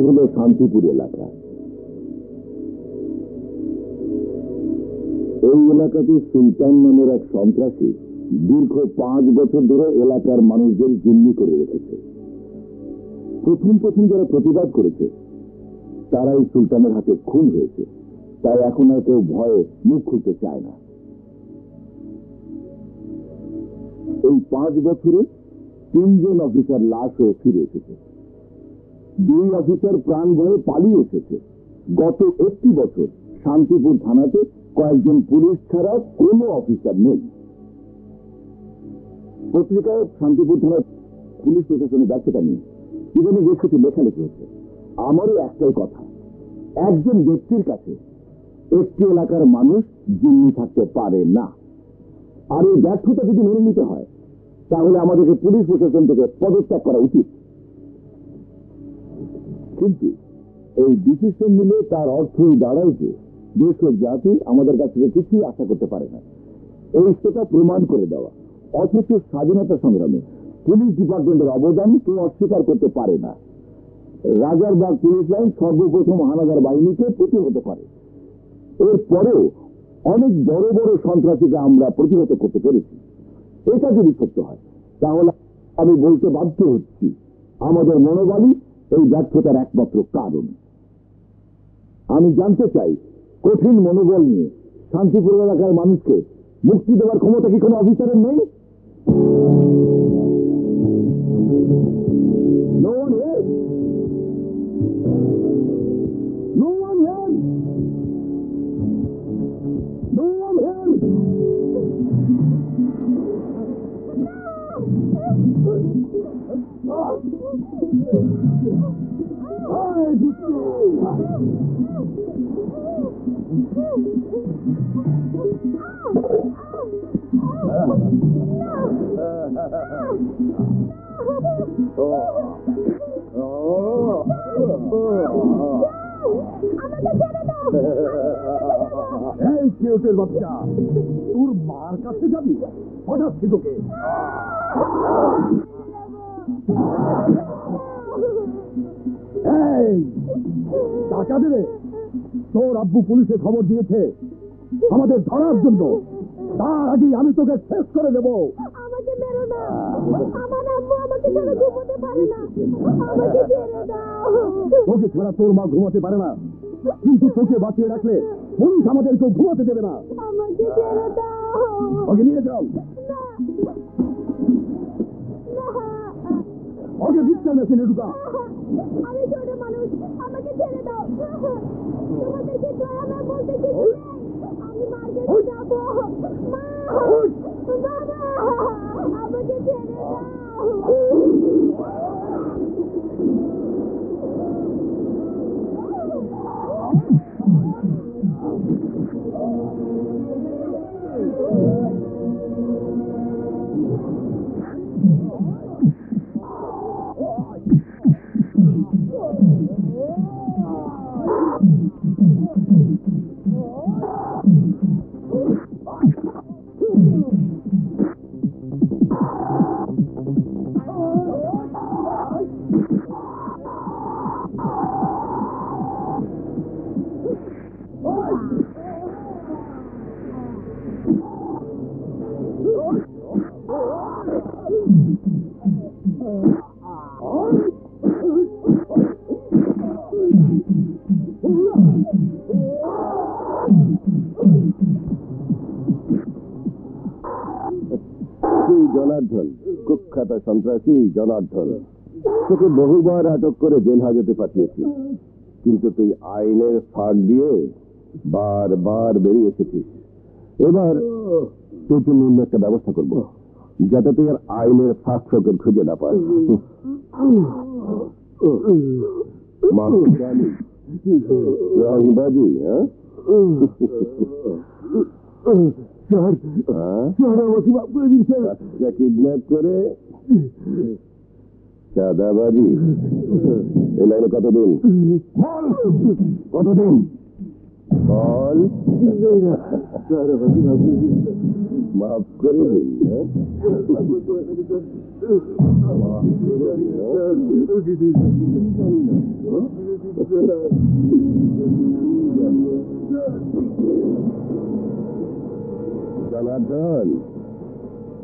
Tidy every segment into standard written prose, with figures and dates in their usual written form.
হলো শান্তিপুর এলাকা। এই এলাকাতে সুলতান নামের এক সন্ত্রাসী দীর্ঘ 5 বছর ধরে এলাকার মানুষদের জিম্মি করে রেখেছে। প্রথম প্রথম যারা প্রতিবাদ করেছে তারাই সুলতানের হাতে খুন হয়েছে, তাই এখন আর কেউ ভয়ে মুখ খুলতে চায় না। এই 5 বছরে 3 জন অফিসার লাশ হয়ে ফিরে এসেছে, 2 অফিসার প্রাণ ভয়ে পালিয়ে এসেছে। গত 1 বছর শান্তিপুর থানাতে কয়েকজন পুলিশ ছাড়া কোনো অফিসার নেই। পত্রিকায় শান্তিপুর থানার পুলিশ প্রশাসনের ব্যর্থতা নিয়ে ইদানিং বেশ কিছু লেখালেখি হচ্ছে। আমারও একটাই কথা, একজন ব্যক্তির কাছে একটি এলাকার মানুষ জিম্মি থাকতে পারে না। আর এই ব্যর্থতা যদি মেনে নিতে হয় তাহলে আমাদেরকে পুলিশ প্রশাসন থেকে পদত্যাগ করা উচিত। কিন্তু এই ডিসিশন নিলে তার অর্থই দাঁড়ায় যে দেশ ও জাতি আমাদের কাছ থেকে কিছুই আশা করতে পারে না, এই সেটা প্রমাণ করে দেওয়া। অথচ স্বাধীনতা সংগ্রামে পুলিশ ডিপার্টমেন্টের অবদান কেউ অস্বীকার করতে পারে না। রাজারবাগ পুলিশ লাইন সর্বপ্রথম হানাদার বাহিনীকে প্রতিহত করে। এরপরেও অনেক বড় বড় সন্ত্রাসীকে আমরা প্রতিহত করতে পেরেছি। এটা যদি সত্য হয় তাহলে আমি বলতে বাধ্য হচ্ছি আমাদের মনোবলই এই ব্যর্থতার একমাত্র কারণ। আমি জানতে চাই, কঠিন মনোবল নিয়ে শান্তিপুর এলাকার মানুষকে মুক্তি দেওয়ার ক্ষমতা কি কোনো অফিসারের নেই? No one here? No one here? No one here? বাচ্চা, তোর মার কাছে যাবি? হঠাৎ তোকে টাকা দেবে? তোর আব্বু পুলিশে খবর দিয়েছে আমাদের ধরার জন্য। তার আগে আমি তোকে শেষ করে দেবো। আমাকে মেরো না, আমার আব্বু আমাকে ছাড়া ঘুমোতে পারে না, আমাকে ছেড়ে দাও। তোকে ছাড়া তোর মা ঘুমাতে পারে না, কিন্তু তোকে বাঁচিয়ে রাখলে পুলিশ আমাদেরকেও ঘুমাতে দেবে না। আমাকে ছেড়ে দাও। ওকে নিয়ে যাও। ওকে ভিক্ষার মেশিনে ঢুকা। আমি ছোট মানুষ, আমাকে ছেড়ে দাও। তোমাদেরকে দয়া বলতে কিছু নেই। আমি মার কাছে যাবো। মা, বাবা, আমাকে ছেড়ে দাও। জনার্দন, কুখ্যাত সন্ত্রাসী জনার্দন, তোকে বহুবার আটক করে জেল হাজতে পাঠিয়েছি, কিন্তু তুই আইনের ফাঁক দিয়ে বারবার বেরিয়ে এসেছিস। এবার তোর জন্য অন্য একটা ব্যবস্থা করবো, যাতে তুই আর আইনের ফাঁক ফোকর খুঁজে না পাস। রংবাজি, হ্যাঁ? কিডন্যাপ করে চাঁদাবাজি, এই লাইনে কতদিন? কতদিন বল? মাফ করে দিন। হ্যাঁ? মাফ করে দিন, জনার্দন,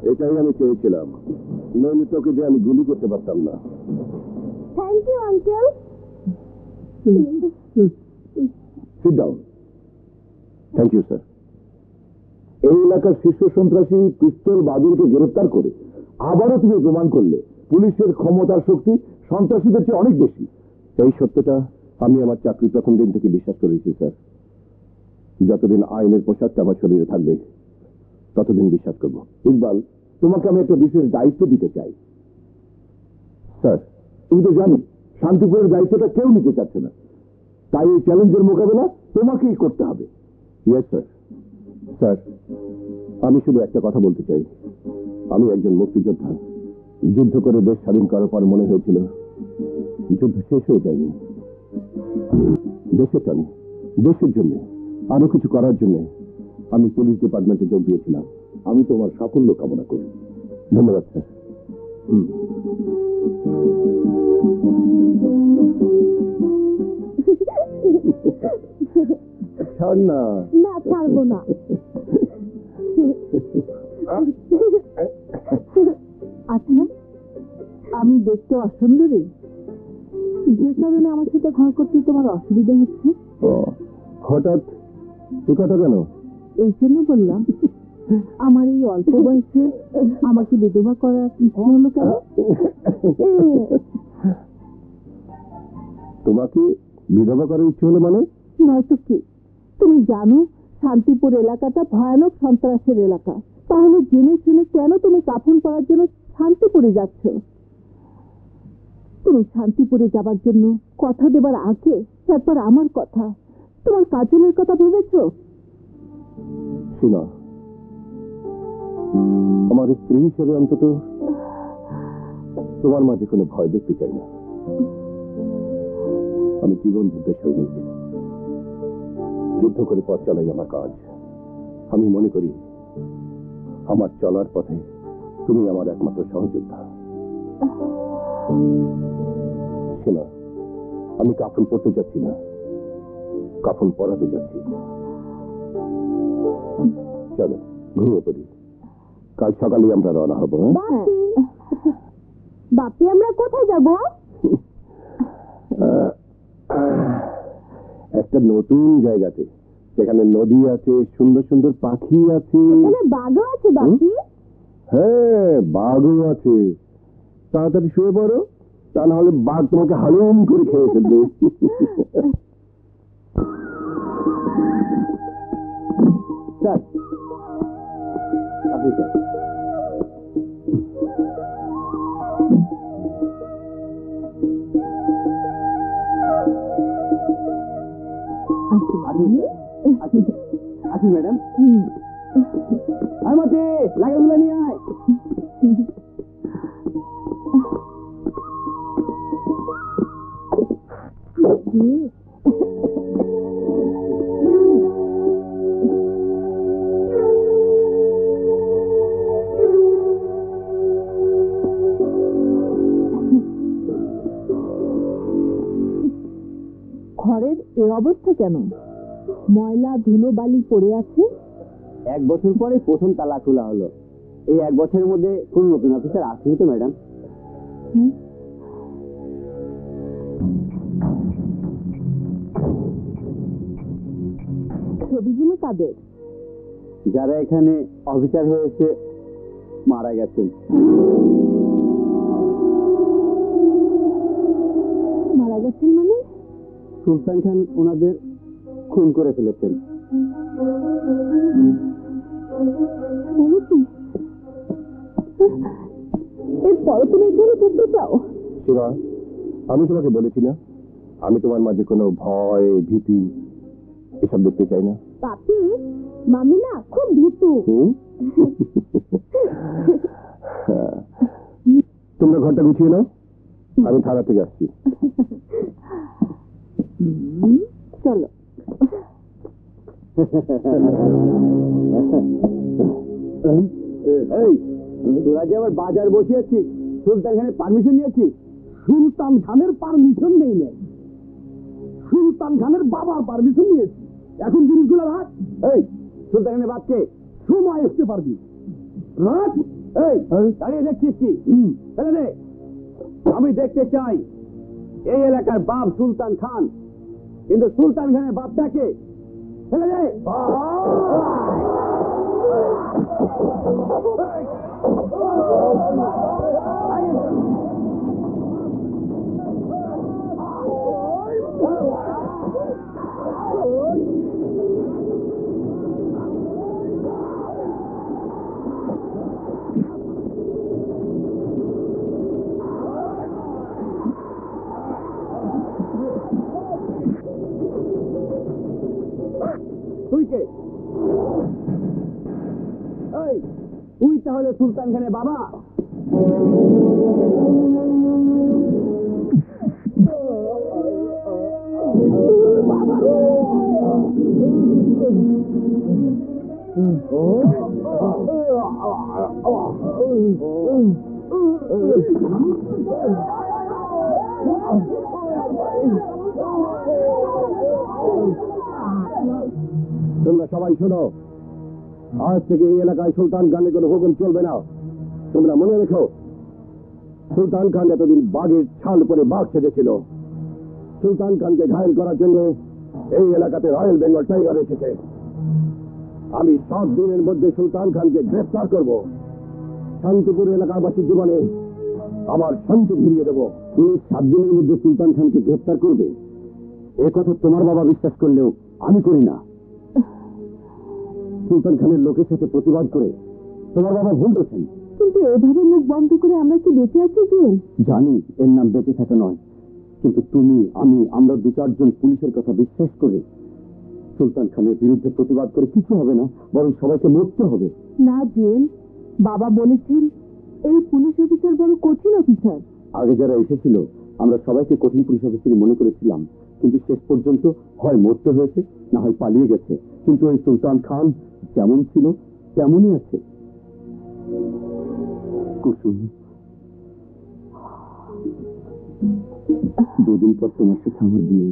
এটাই আমি চেয়েছিলাম, নইলে তোকে যে আমি গুলি করতে পারতাম না। Thank you uncle. Sit down. Thank you sir. এই এলাকার শীর্ষ সন্ত্রাসী পিস্তল বাদুরকে গ্রেফতার করে আবারও তুমি প্রমাণ করলে পুলিশের ক্ষমতার শক্তি সন্ত্রাসীদের চেয়ে অনেক বেশি। এই সত্যটা আমি আমার চাকরির প্রথম দিন থেকে বিশ্বাস করেছি স্যার। যতদিন আইনের পোশাকটা আমার শরীরে থাকবে ততদিন বিশ্বাস করব। ইকবাল, তোমাকে আমি একটা বিশেষ দায়িত্ব দিতে চাই। স্যার, তুমি তো জানো শান্তিপুরের দায়িত্বটা কেউ নিতে চাচ্ছে না, তাই এই চ্যালেঞ্জের মোকাবেলা তোমাকেই করতে হবে। Yes sir. স্যার, আমি শুধু একটা কথা বলতে চাই, আমি একজন মুক্তিযোদ্ধা। যুদ্ধ করে দেশ স্বাধীন করার পর মনে হয়েছিল যুদ্ধ শেষ হয়ে যায়নি। দেশের টানে, দেশের জন্য আরো কিছু করার জন্য আমি পুলিশ ডিপার্টমেন্টে যোগ দিয়েছিলাম। আমি তোমার সাফল্য কামনা করি। ধন্যবাদ স্যার। ছাড় না। না, ছাড়বো না। আচ্ছা, আমি দেখতে অসুন্দরী, যে কারণে আমার সাথে ঘর করতে তোমার অসুবিধা হচ্ছে? হঠাৎ এ কথা কেন? এই জন্য বললাম, আমার এই অল্প বয়সে আমাকে বিধবা করার ইচ্ছে হলো কেন? তোমাকে বিধবা করার ইচ্ছে হলো মানে? নয়তো কি? তুমি জানো শান্তিপুর এলাকাটা ভয়ানক সন্ত্রাসের এলাকা, তাহলে জেনে শুনে কেন তুমি কাফন পরার জন্য শান্তিপুরে যাচ্ছ? তুমি শান্তিপুরে যাবার জন্য কথা দেবার আগে একবার আমার কথা, তোমার কাজলের কথা ভেবেছো? শোনা, আমার স্ত্রী হিসেবে অন্তত তোমার মাঝে কোনো ভয় দেখতে চাই না। আমি জীবন যুদ্ধের সৈনিক, যুদ্ধ করে পথ চালাই আমার কাজ। আমি মনে করি আমার চলার পথে তুমি আমার একমাত্র সহযোদ্ধা। শোনা, আমি কাফন পড়তে যাচ্ছি না, কাফন পরাতে যাচ্ছি। চলো ঘুমিয়ে পড়ি, কাল সকালে আমরা রওনা হবো। বাপি, বাপি, আমরা কোথায় যাব? একটা নতুন জায়গাতে, সেখানে নদী আছে, সুন্দর সুন্দর পাখি আছে। এখানে বাঘও আছে বাপি? হ্যাঁ, বাঘও আছে। তাড়াতাড়ি শুয়ে পড়ো, তা না হলে বাঘ তোমাকে হালুম করে খেয়ে ফেলবে। স্যার, আপনি স্যার। আসি ম্যাডাম। আয় মতে, লাগাগুলো নিয়ে আয়। ঘরের এ অবস্থা কেন? ময়লা ধুলো বালি পড়ে আছে। 1 বছর পরে প্রথম তালা খোলা হলো। এই 1 বছরের মধ্যে কোন নতুন অফিসার আসেনি তো ম্যাডাম? ছবিগুলো কাদের? যারা এখানে অফিসার হয়েছে মারা গেছেন। মারা গেছেন মানে? সুলতান খান ওনাদের খুন করে ফেলেছেন। এরপর তুমি এখানে থাকতে চাও? শিবা, আমি তোমাকে বলেছি না, আমি তোমার মাঝে কোনো ভয় ভীতি এসব দেখতে চাই না। পাপি, মামি না খুব ভীতু। তোমরা ঘরটা গুছিয়ে নাও, আমি থানা থেকে আসছি। চলো। এই তোরা যে আবার বাজার বসিয়েছিস, সুলতান খানের পারমিশন নিয়েছিস? সুলতান খানের পারমিশন নেই নে, সুলতান খানের বাবার পারমিশন নিয়েছি। এখন জিনিসগুলো রাখ। এই সুলতান খানের বাপকে সময় আসতে পারবি, রাখ। এই দাঁড়িয়ে দেখছিস কি? ফেলে দে। আমি দেখতে চাই এই এলাকার বাপ সুলতান খান, কিন্তু সুলতান খানের বাপটাকে ফেলে দে। তুই কে? এই তুই তাহলে সুলতান খানের বাবা? তোমরা সবাই শোনো, আজ থেকে এই এলাকায় সুলতান খানের কোনো হুকুম চলবে না। তোমরা মনে রেখো, সুলতান খান এতদিন বাঘের ছাল পরে বাঘ সেজেছিল। সুলতান খানকে ঘায়েল করার জন্য এই এলাকাতে রয়্যাল বেঙ্গল টাইগার এসেছে। আমি 7 দিনের মধ্যে সুলতান খানকে গ্রেফতার করব। শান্তিপুর এলাকাবাসীর জীবনে আবার শান্তি ফিরিয়ে দেব। তুমি 7 দিনের মধ্যে সুলতান খানকে গ্রেফতার করবে, এ কথা তোমার বাবা বিশ্বাস করলেও আমি করি না। সুলতান খানের লোকের সাথে প্রতিবাদ করে তোমার বাবা ভুল করেছেন। কিন্তু এভাবে মুখ বন্ধ করে আমরা কি বেঁচে আছি জুয়েল? জানি এর নাম বেঁচে থাকা নয়, কিন্তু তুমি, আমরা 2-4 জন পুলিশের কথা বিশ্বাস করে সুলতান খানের বিরুদ্ধে প্রতিবাদ করে কিছু হবে না, বরং সবাইকে মরতে হবে। না জুয়েল, বাবা বলেছেন এই পুলিশ অফিসার বড় কঠিন অফিসার। আগে যারা এসেছিল আমরা সবাইকে কঠিন পুলিশ অফিসারই মনে করেছিলাম, কিন্তু শেষ পর্যন্ত হয় মরতে হয়েছে, না হয় পালিয়ে গেছে। কিন্তু ওই সুলতান খান যেমন ছিল তেমনই আছে। কুসুম, 2 দিন পর তোমার সাথে আমার বিয়ে।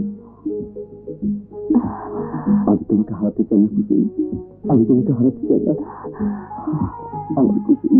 আমি তোমাকে হারাতে চাই না কুসুম, আমি তোমাকে হারাতে চাই না আমার কুসুম।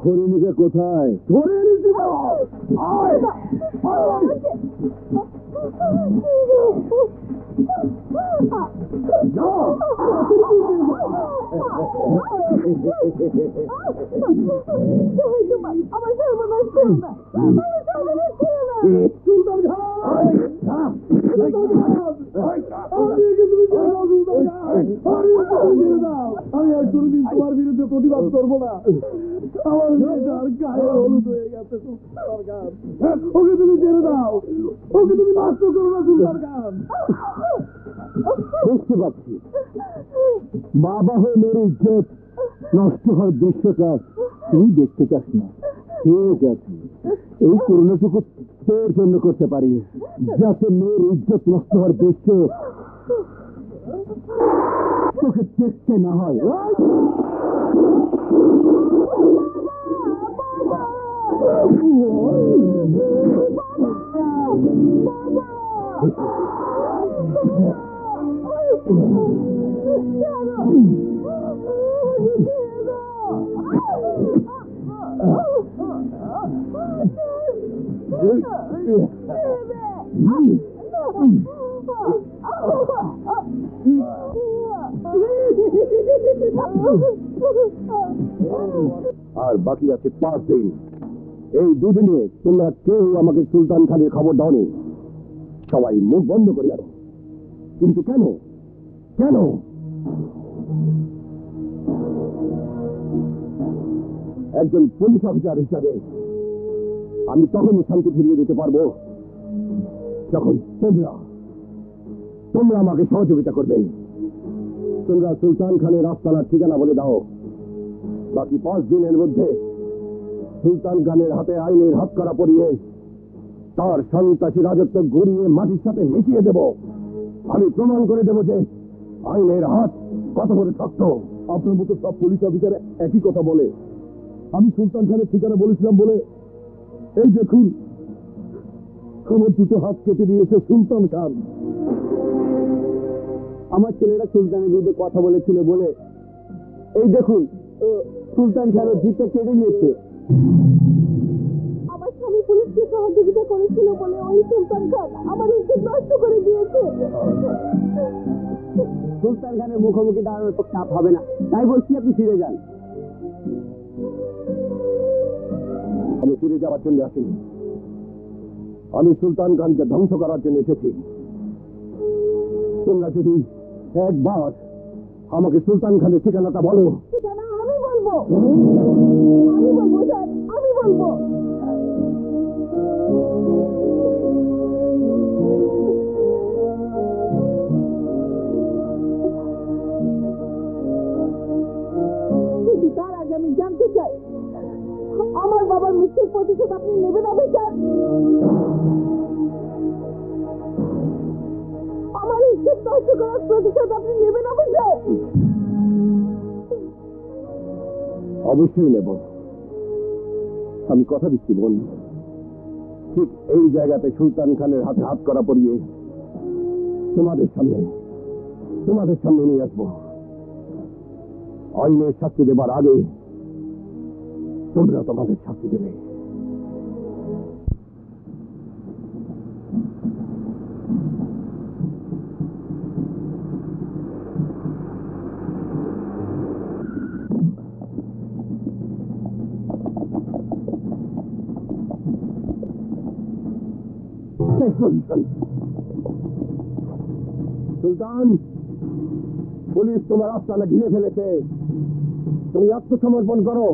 হরিণীকে কোথায়? ধরে এনেছি। আমার সর্বনাশ করো না, আমার সর্বনাশ করো না। সুলতান খান, আমি আর কোনোদিন তোমার বিরুদ্ধে প্রতিবাদ করবো না। আমার মেয়েটার গায়ে হলুদ হয়ে গেছে। সুলতান খান, ওকে তুমি ছেড়ে দাও, ওকে তুমি নষ্ট করো না। সুলতান খান, বুঝতে পারছি, বাবা হয়ে মেরে ইজ্জত নষ্ট হওয়ার দৃশ্যটা তুই দেখতে চাস না। ঠিক আছে, এই করুণাটুকু তোর জন্য করতে পারি, যাতে মেয়ের ইজ্জত নষ্ট হওয়ার দৃশ্য তোকে দেখতে না হয়। আর বাকি আছে 5 দিন। এই দুদিনে তোমরা কেউ আমাকে সুলতান খানের খবর দাওনি। সবাই মুখ বন্ধ করে গেল। কিন্তু কেন? কেন? একজন পুলিশ অফিসার হিসাবে আমি তখনই শান্তি ফিরিয়ে দিতে পারবো যখন তোমরা আমাকে সহযোগিতা করবে। তোমরা সুলতান খানের আস্তানার ঠিকানা বলে দাও। বাকি 5 দিনের মধ্যে সুলতান খানের হাতে আইনের হাতকড়া পরিয়ে তার সন্ত্রাসী রাজত্ব গড়িয়ে মাটির সাথে মিশিয়ে দেব। আমি প্রমাণ করে দেব যে আইনের হাত কত বড় শক্ত। আপনার মতো সব পুলিশ অফিসার একই কথা বলে। আমি সুলতান খানের ঠিকানা বলেছিলাম বলে এই দেখুন আমার 2 হাত কেটে দিয়েছে সুলতান খান। আমার ছেলেরা সুলতানের বিরুদ্ধে কথা বলেছিল বলে এই দেখুন সুলতান খানের জিপটা কেটে নিয়েছে। আমার স্বামী পুলিশকে সহযোগিতা করেছিল বলে ওই সুলতান খান আমার ইজ্জত নষ্ট করে দিয়েছে। সুলতান খানের মুখোমুখি দাঁড়ানোর তো চাপ হবে না, তাই বলছি আপনি ফিরে যান। আমি ফিরে যাওয়ার জন্য আসিনি, আমি সুলতান খানকে ধ্বংস করার জন্য এসেছি। তোমরা যদি একবার আমাকে সুলতান খানের ঠিকানাটা বলো। ঠিকানা আমি বলবো স্যার, আমি বলবো। কিন্তু তার আগে আমি জানতে চাই আমার বাবার মৃত্যুর প্রতিশোধ আপনি নেবেন অফিসার? আমার ইজ্জত নষ্ট করার প্রতিশোধ আপনি নেবেন অফিসার? অবশ্যই নেব, আমি কথা দিচ্ছি বোন। ঠিক এই জায়গাতে সুলতান খানের হাতে হাত করা পরিয়ে তোমাদের সামনে নিয়ে আসবো। আইনের শাস্তি দেবার আগে তোমরা তোমাদের শাস্তি দেবে। সুলতান, পুলিশ তোমার আস্তানা ঘিরে ফেলেছে, তুমি আত্মসমর্পণ করো।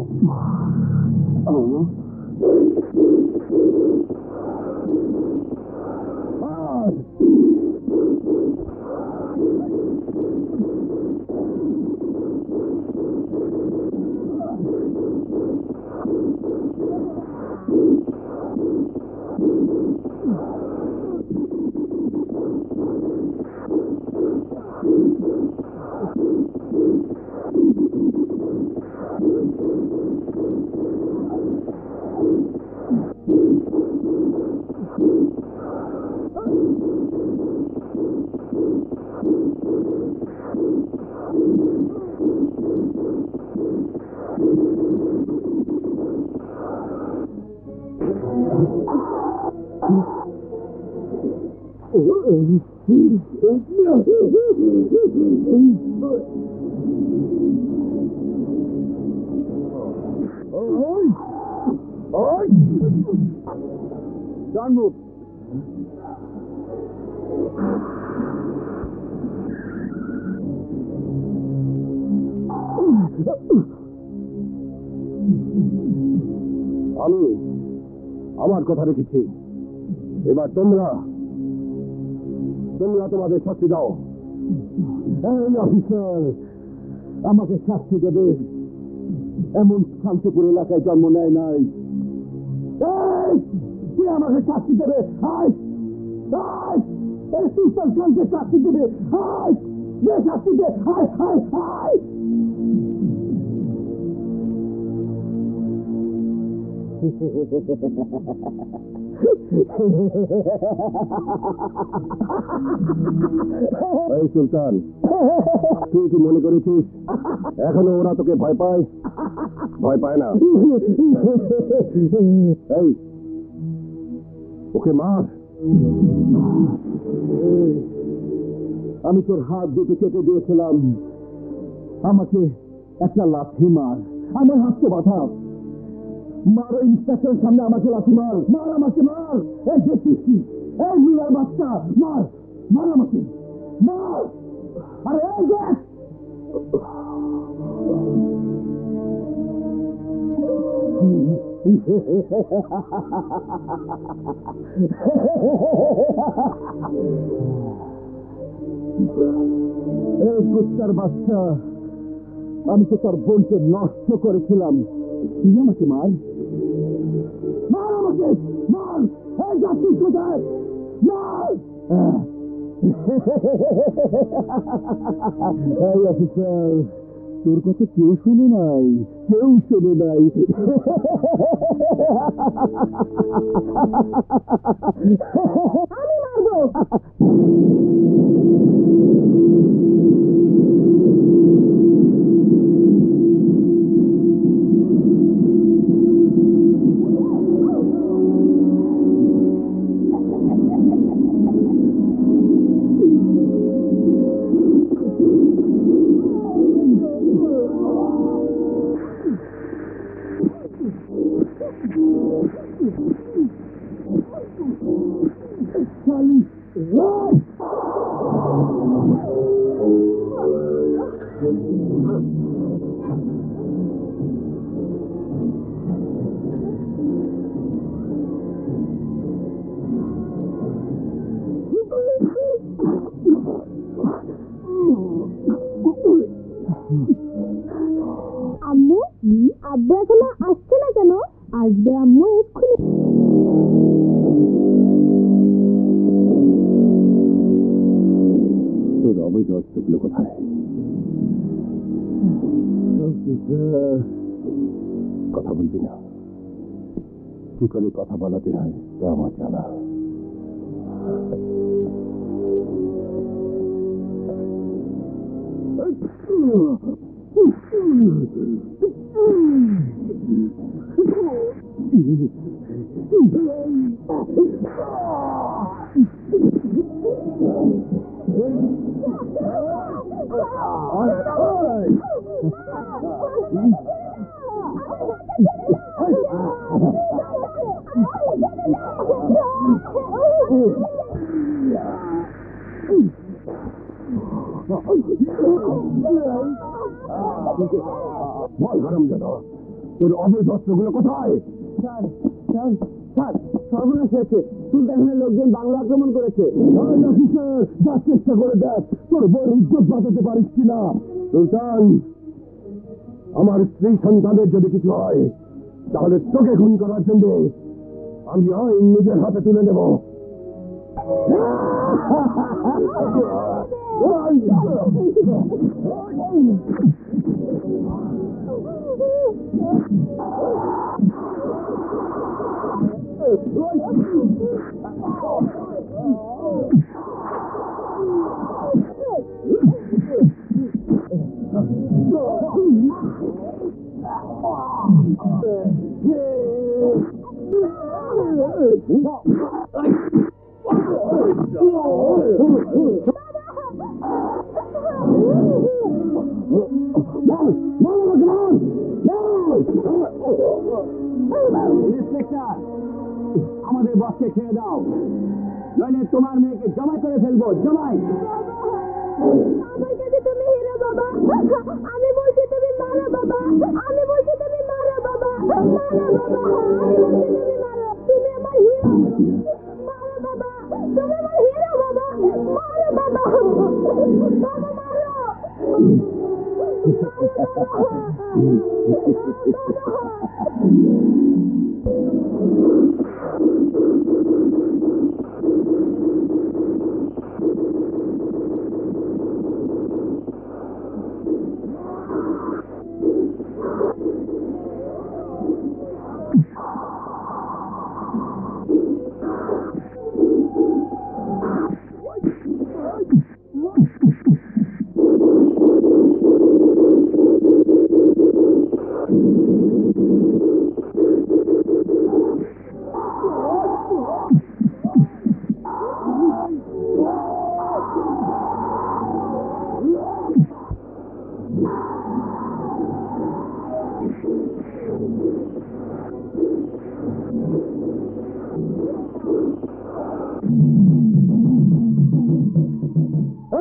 Don't move. আমি আমার কথা রেখেছি, এবার তোমরা তোমাদের শাস্তি দাও। এই অফিসার আমাকে শাস্তি দেবে এমন শান্তিপুর এলাকায় জন্ম নেয় নাই। কে আমাকে শাস্তি দেবে? এই সুলতান খানকে শাস্তি দেবে। শাস্তি দে। এই সুলতান, তুই কি মনে করেছিস এখনো ওরা তোকে ভয় পায়? ভয় পায় না। এই ওকে মার। আমি তোর হাত দুটো কেটে দিয়েছিলাম, আমাকে একটা লাথি মার, আমার হাত তো বাধা। মার, ওই ইন্সপেক্টরের সামনে আমাকে লাথি মার, মার আমাকে মার। এই দেখছিস কি, এই নুরার বাচ্চা, মার, মার আমাকে, মার। আরে এই দেখ, এই কুত্তার বাচ্চা, আমি তো তোর বোনকে নষ্ট করেছিলাম, তুই আমাকে মার, মার আমাকে, মার। এই যাচ্ছিস কোথায়, মার। এই অফিসার, তোর কথা কেউ শুনে নাই, কেউ শুনে নাই। আমি মারবো। আম্মু, আব্বু এখনো আসছে না কেন? আসবে আম্মু এক্ষুনি। তোর অবৈধ অস্ত্রগুলো কোথায়? কথা বলবি না, কি করে কথা বলাতে হয় তা আমার জানা। বল হারামজাদা, তোর অবৈধ অস্ত্রগুলো কোথায়? স্যার, স্যার, স্যার, সর্বনাশ হয়েছে, সুলতানের লোকজন বাংলা আক্রমণ করেছে। অফিসার, যা চেষ্টা করে দেখ তোর বড় ইজ্জত বাঁচাতে পারিস কিনা। সুলতান, আমার স্ত্রী সন্তানের যদি কিছু হয় তাহলে তোকে খুন করার জন্য আমি আইন নিজের হাতে তুলে নেব। ইন্সপেক্টর, আমাদের বসকে ছেড়ে দাও, নইলে তোমার মেয়েকে জবাই করে ফেলবো। জবাই। আমার কাছে তুমি হিরো বাবা, আমি বলছি তুমি মারো বাবা, আমি বলছি তুমি মারো বাবা, মারো বাবা, আমি বলছি তুমি মারো, তুমি আমার হিরো, মারো বাবা, তুমি আমার হিরো বাবা, মারো বাবা, বাবা মারো।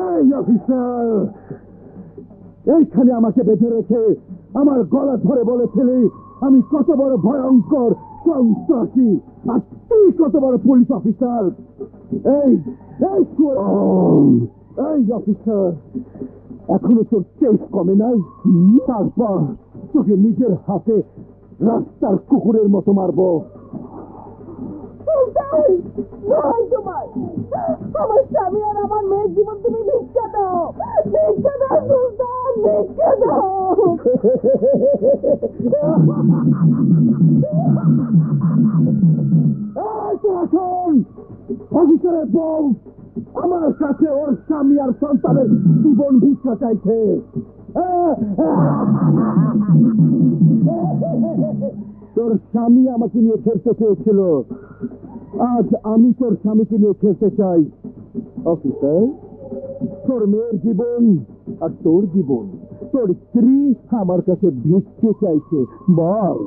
এই অফিসার, এইখানে আমাকে বেঁধে রেখে আমার গলা ধরে বলেছিলি আমি কত বড় ভয়ঙ্কর সন্ত্রাসী, আর তুই কত বড় পুলিশ অফিসার। এই এই অফিসার, এখনো তোর চেস কমে নাই? তারপর তোকে নিজের হাতে রাস্তার কুকুরের মতো মারবো। তোমার আমার স্বামী আর আমার মেয়ের জীবন তুমি ভিক্ষা দাও, ভিক্ষা দাও সুলতান, ভিক্ষা দাও। অফিসারের বউ আমার কাছে ওর স্বামী আর সন্তানের জীবন ভিক্ষা চাইছে। তোর স্বামী আমাকে নিয়ে খেলতে চেয়েছিল, আজ আমি তোর স্বামীকে নিয়ে খেলতে চাই। অফিসার, তোর মেয়ের জীবন আর তোর জীবন, তোর স্ত্রী আমার কাছে ভিক্ষে চাইছে, বল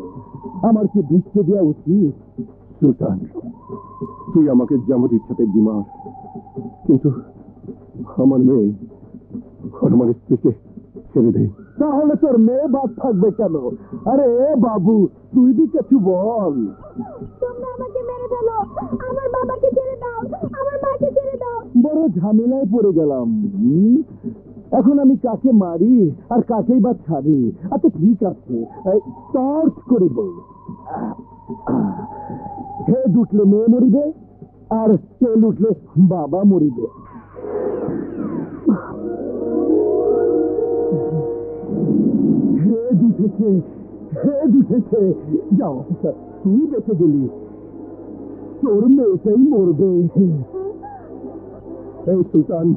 আমার কি ভিক্ষে দেওয়া উচিত? সুলতান, তুই আমাকে যেমন ইচ্ছাতে দিমার, কিন্তু আমার মেয়ে আমার স্ত্রীকে ছেড়ে দে। তাহলে তোর মেয়ে বাদ থাকবে কেন? আরে বাবু, তুই বি কিছু বল। তোমরা আমাকে মেরে ফেলো, আমার বাবাকে ছেড়ে দাও, আমার মাকে ছেড়ে দাও। বড় ঝামেলায় পড়ে গেলাম। এখন আমি কাকে মারি আর কাকেই বা ছাড়ি? আচ্ছা ঠিক আছে, টর্চ করিব। হেড উঠলে মেয়ে মরিবে, আর তেল উঠলে বাবা মরিবে। হেড উঠেছে, হেড উঠেছে। যাও অফিসার, তুই বেঁচে গেলি, তোর মেয়েটাই মরবে। এই সুলতান,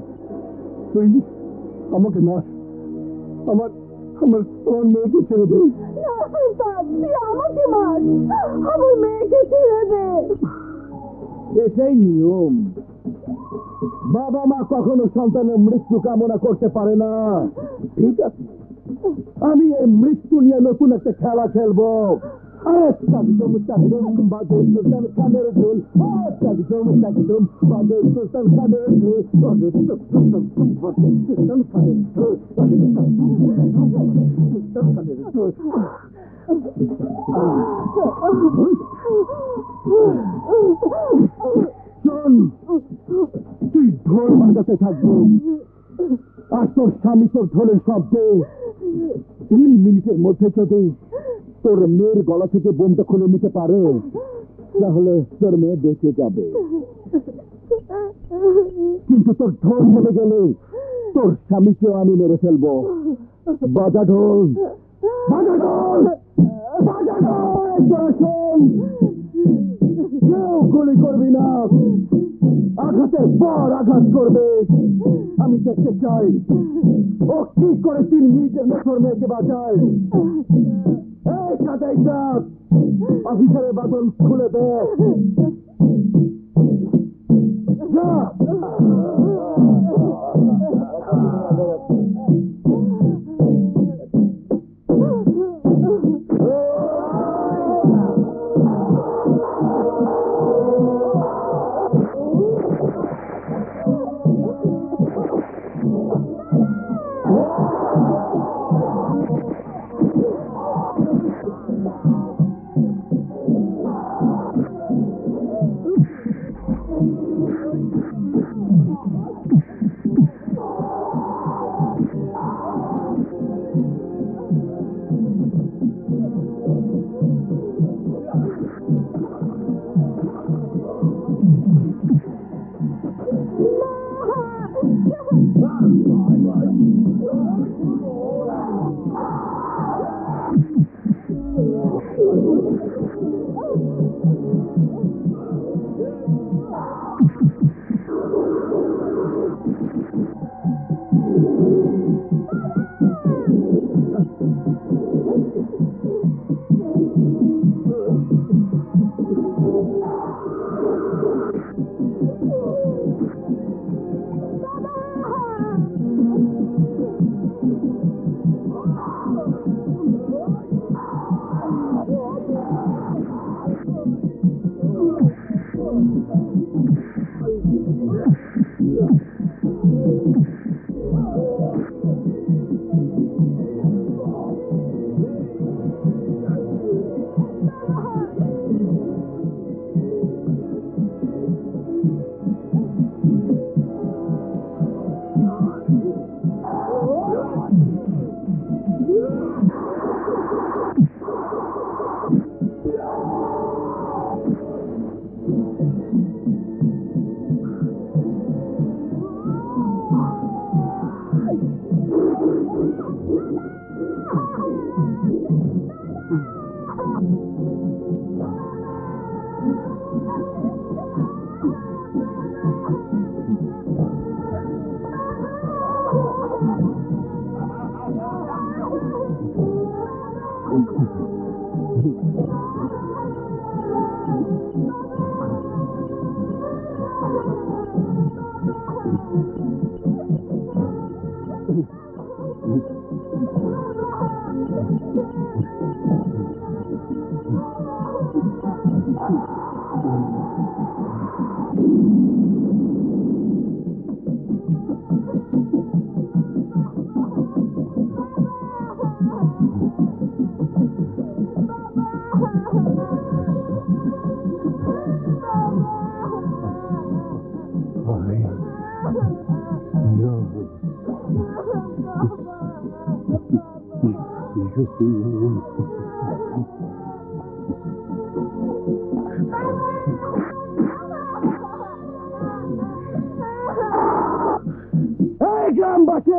তুই আমাকে মার, আমার আমার আমার মেয়েকে ছেড়ে দে। না সুলতান, তুই আমাকে মার, আমার মেয়েকে ছেড়ে দে। এটাই নিয়ম। বাবা মা কখনো সন্তানের মৃত্যু কামনা করতে পারে না। ঠিক আছে, আমি এই মৃত্যু নিয়ে নতুন একটা খেলা খেলবো। আরে চাকদম চাকদম বাজে সুলতান খানের ঢোল, চাকদম চাকদম বাজে সুলতান খানের ঢোল, সুলতান খানের ঢোল, সুলতান খানের ঢোল। শোন, তুই ঢোল বাজাতে থাকবি, আর তোর স্বামী তোর ঢোলের শব্দে 3 মিনিটের মধ্যে যদি তোর মেয়ের গলা থেকে বোমটা খুলে নিতে পারে, তাহলে তোর মেয়ে বেঁচে যাবে। কিন্তু তোর ঢোল থেমে গেলে তোর স্বামীকেও আমি মেরে ফেলবো। বাজা ঢোল, বাজা ঢোল, বাজা ঢোল। তোরা শোন, কেউ গুলি করবি না, আঘাতের পর আঘাত করবে। আমি দেখতে চাই ও কি করে 3 মিনিটের মধ্যে মেয়েকে বাঁচায়। এই কাটাইটা অফিসারের বাদন খুলে দে। যা। এই গ্রামবাসী,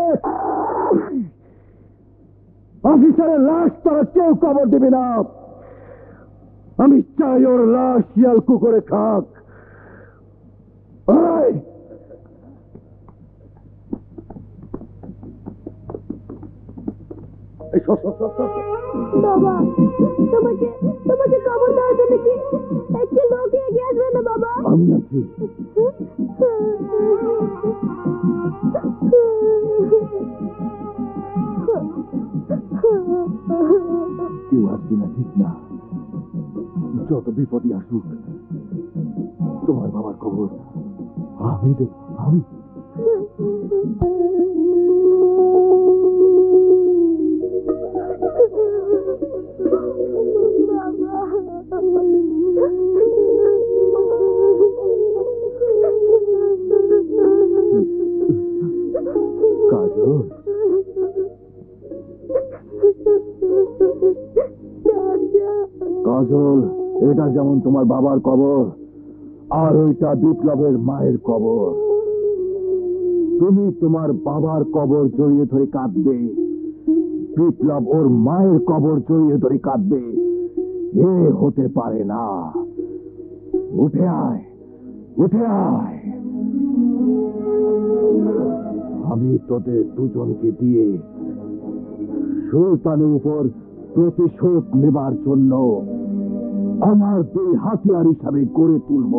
অফিসারের লাশ তারা কেউ কবর দেবে না। আমি চাই ওর লাশ শিয়াল কুকুরে খাক। এই, বাবা, তোমাকে খবর দেওয়ার জন্য কি একটি লোক এগিয়ে আসবে না বাবা? আমি আছি। কেউ আসবে না, ঠিক না? যত বিপদই আসুক, তোমার বাবার খবর আমি দেব। আমি কাজল, কাজল, এটা যেমন তোমার বাবার কবর, আর ওইটা বিপ্লবের মায়ের কবর। তুমি তোমার বাবার কবর জড়িয়ে ধরে কাঁদবে, বিপ্লব ওর মায়ের কবর জড়িয়ে ধরে কাঁদবে। এ হতে পারে না। উঠে আয়, উঠে আয়। আমি তোদের দুজনকে দিয়ে সুলতানের উপর প্রতিশোধ নেবার জন্য আমার দুই হাতিয়ার হিসাবে গড়ে তুলব।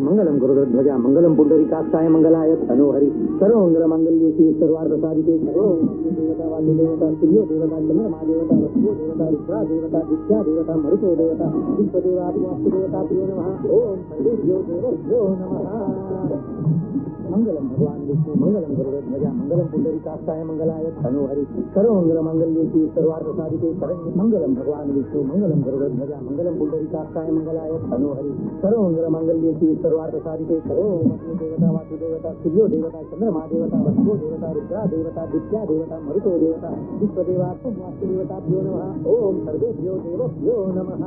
मंगलम गरुड़ध्वजा मंगलम पुंडरीकाक्षाय मंगलाय तनोहरि सर्वमंगलमांगल्ये शिवे सर्वार्थसाधिके देवता वाली देवता सूर्यो देवता चंद्रमा देवता वसुओ देवता रुद्रा देवता दित्या देवता मरुतो देवता विश्वदेवात्मास्तु देवता प्रियो नमः ओम सर्वेभ्यो देवेभ्यो नमः मंगलम भगवान विष्णु मंगलम गरुड़ध्वजा मंगलम पुंडरीकाक्षाय मंगलाय तनोहरि सर्वमंगलमांगल्ये शिवे सर्वार्थसाधिके शरण्ये मंगलम भगवान विष्णु मंगलम गरुड़ध्वजा मंगलम पुंडरीकाक्षाय मंगलाय तनोहरि सर्वमंगलमांगल्ये शिवे सर्वार्थसाधिके ओम देवता वासुदेवता सूर्यो देवता चंद्रमा देवता वसुओ देवता रुद्रा देवता दित्या देवता मरुतो देवता विश्वदेवात्मास्तु देवता प्रियो नमः ओम सर्वेभ्यो देवेभ्यो नमः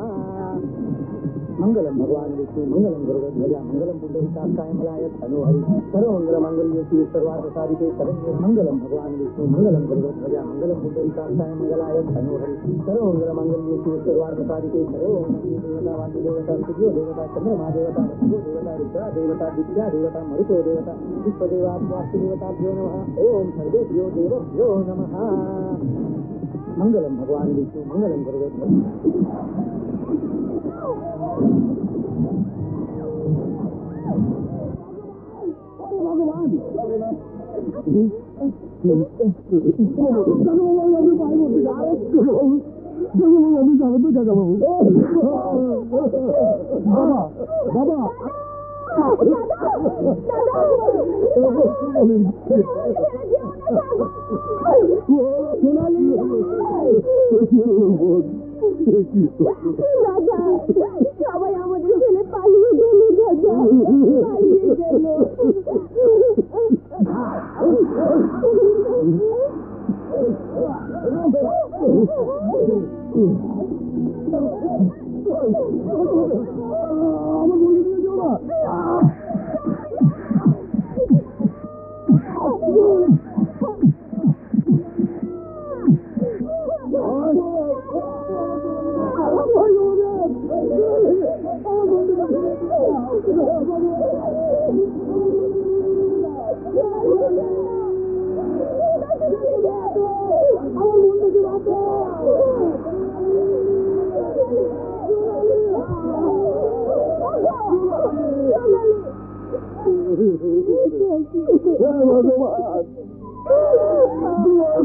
मंगलम भगवान विष्णु मंगलम गरुड़ध्वजा मंगलम पुंडरीकाक्षाय मंगलाय तनोहरि सर्वमंगलमांगल्ये शिवे सर्वार्थसाधिके शरण्ये मंगलम भगवान विष्णु मंगलम गरुड़ध्वजा मंगलम पुंडरीकाक्षाय मंगलाय तनोहरि सर्वमंगलमांगल्ये शिवे सर्वार्थसाधिके ओम देवता वासुदेवता सूर्यो देवता चंद्रमा देवता वसुओ देवता रुद्रा देवता दित्या देवता मरुतो देवता विश्वदेवात्मास्तु देवता प्रियो नमः ओम सर्वेभ्यो देवेभ्यो नमः मंगलम भगवान विष्णु मंगलम गरुड़ध्वजा দাদা সবাই আমাদের ছেলে পালিয়ে গেল দাদা পালিয়ে গেল আমার বলে দিয়ে যাও না ভগবান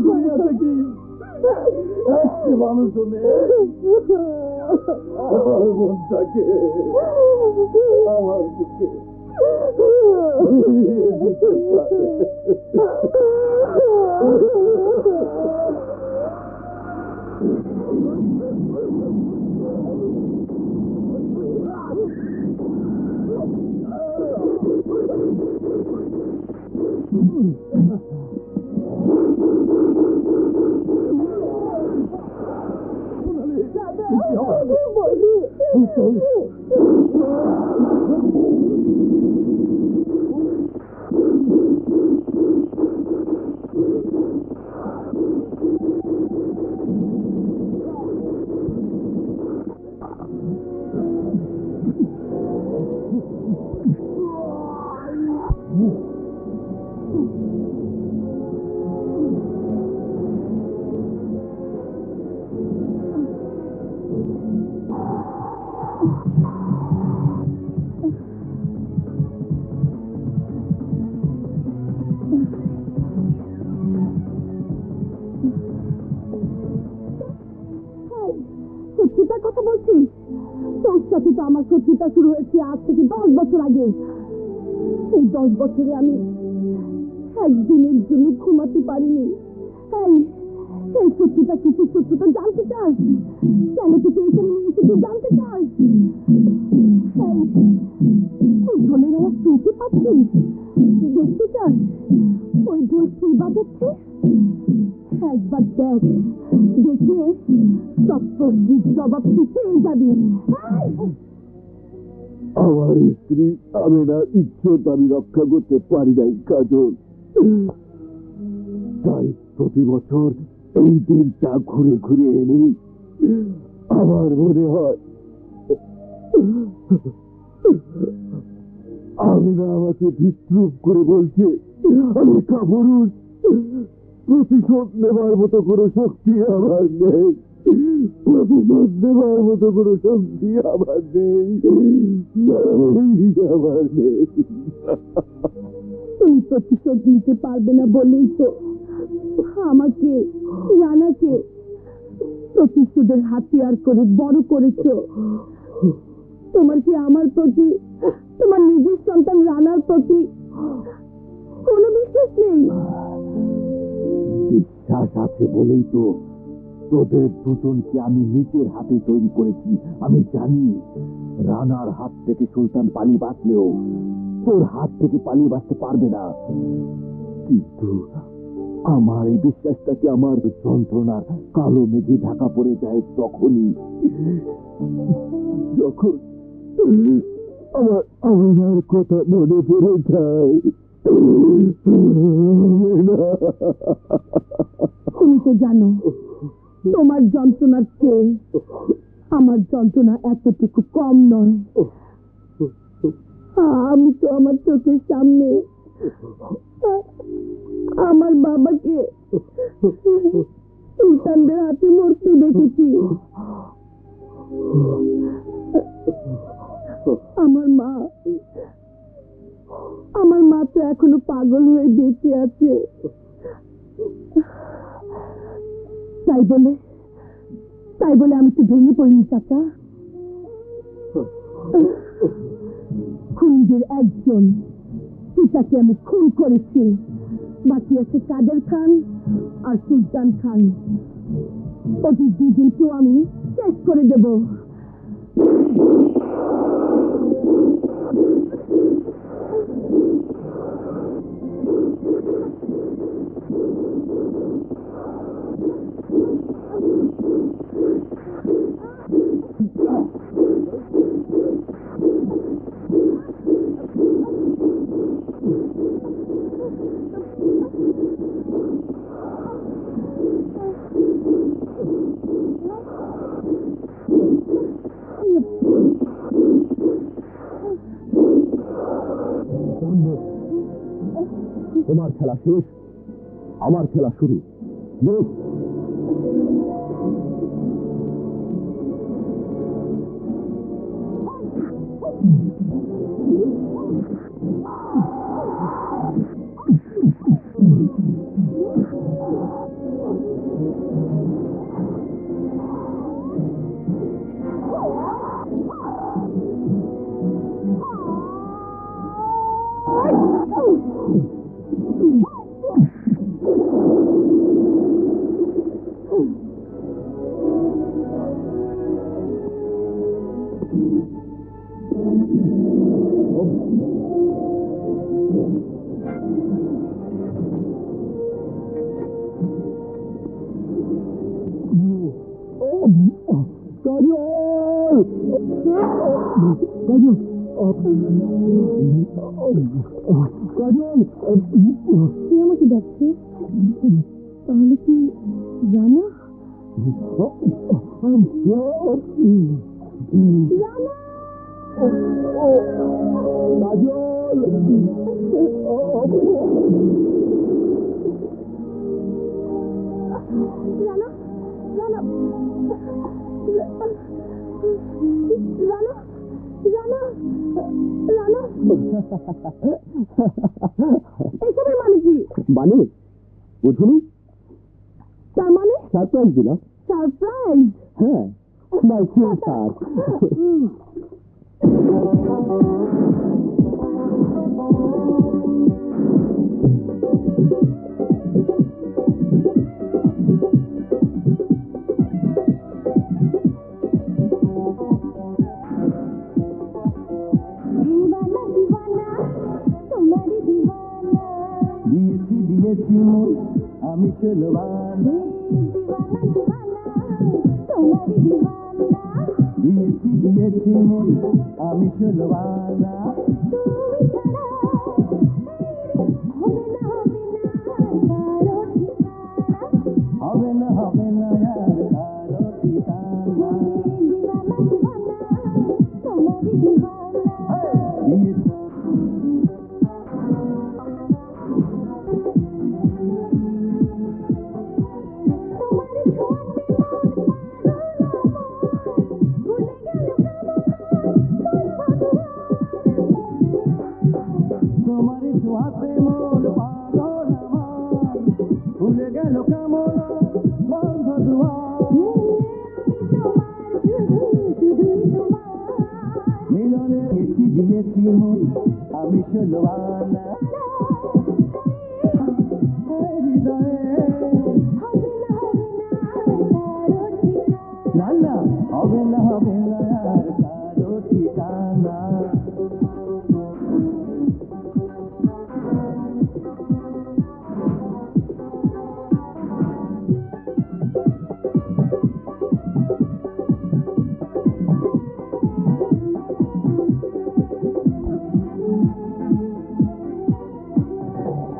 দুনিয়াতে কি একটি মানুষ আমার মনটাকে আমার বুকে দিতে পারে সত্যিটার কথা বলছিস? তোর সাথে তো আমার শত্রুতা শুরু হয়েছে আজ থেকে 10 বছর আগে। এই 10 বছরে আমি একদিনের জন্য ঘুমাতে পারিনি। এই শত্রুতা কিছু শত্রুতা জানতে চাস? কেন তোকে এখানে নিয়ে এসে তুই জানতে চাস? ওই ঢোলের আওয়াজ শুনতে পাচ্ছিস? দেখতে চাস ওই ঢোল কি বাজাচ্ছে? একবার দেখ, দেখে সব প্রশ্নের জবাব তুই পেয়ে যাবি। আমার স্ত্রী আমেনার ইজ্জত আমি রক্ষা করতে পারি নাই কাজল, তাই প্রতি বছর এই দিনটা ঘুরে ঘুরে এনে আমার মনে হয় আমেনা আমাকে বিদ্রুপ করে বলছে আমি কাপুরুষ, প্রতিশোধ নেবার মতো কোনো শক্তি আমার নেই, প্রতিশোধ দেওয়ার মতো কোনো শক্তি আমার নেই, আমার নেই। তুমি প্রতিশোধ নিতে পারবে না বলেই তো আমাকে, রানাকে প্রতিশোধের হাতিয়ার করে বড় করেছো। তোমার কি আমার প্রতি, তোমার নিজের সন্তান রানার প্রতি কোনো বিশ্বাস নেই? বিশ্বাস আছে বলেই তো তোদের দুজনকে আমি নিজের হাতে তৈরি করেছি। আমি জানি রানার হাত থেকে সুলতান পালিয়ে বাঁচলেও তোর হাত থেকে পালিয়ে বাঁচতে পারবে না। কিন্তু আমার এই বিশ্বাসটাকে আমার যন্ত্রণার কালো মেঘে ঢাকা পড়ে যায় তখনই, যখন আমার আমার কথা মনে পড়ে যায়। তুমি তো জানো তোমার যন্ত্রণার চেয়ে আমার যন্ত্রণা এতটুকু কম নয়। আমি তো আমার চোখের সামনে আমার বাবাকে সুলতানদের হাতে মরতে দেখেছি। আমার মা তো এখনো পাগল হয়ে বেঁচে আছে। তাই বলে আমি তো ভেঙে পড়িনি চাচা। খুনিদের একজন, পিতাকে আমি খুন করেছি। বাকি আছে কাদের খান আর সুলতান খান। ওদের দুজনকেও আমি শেষ করে দেব। তোমার খেলা শেষ, আমার খেলা শুরু। আমাকে ডাকছে, তাহলে কি রানা? রানা রানা রানা রানা রানা রানা এসবের মানে কি? মানে বুঝুনি? তার মানে সারপ্রাইজ দিলাম। সারপ্রাইজ? হ্যাঁ, মাই সুইটহার্ট। দিয়েছি মন আমি চলবান, দিয়েছি মন আমি চলবানা। হবে না আর কারো ঠিকানা। ছোঁয়াতে মন পাগল আমার, ভুলে গেল কেমন বন্ধ দুয়ার। মিলনে এসি দিয়েছি মন আমি ষোলোয়ানা, হৃদয়ে না না হবে না আর কারো ঠিকানা।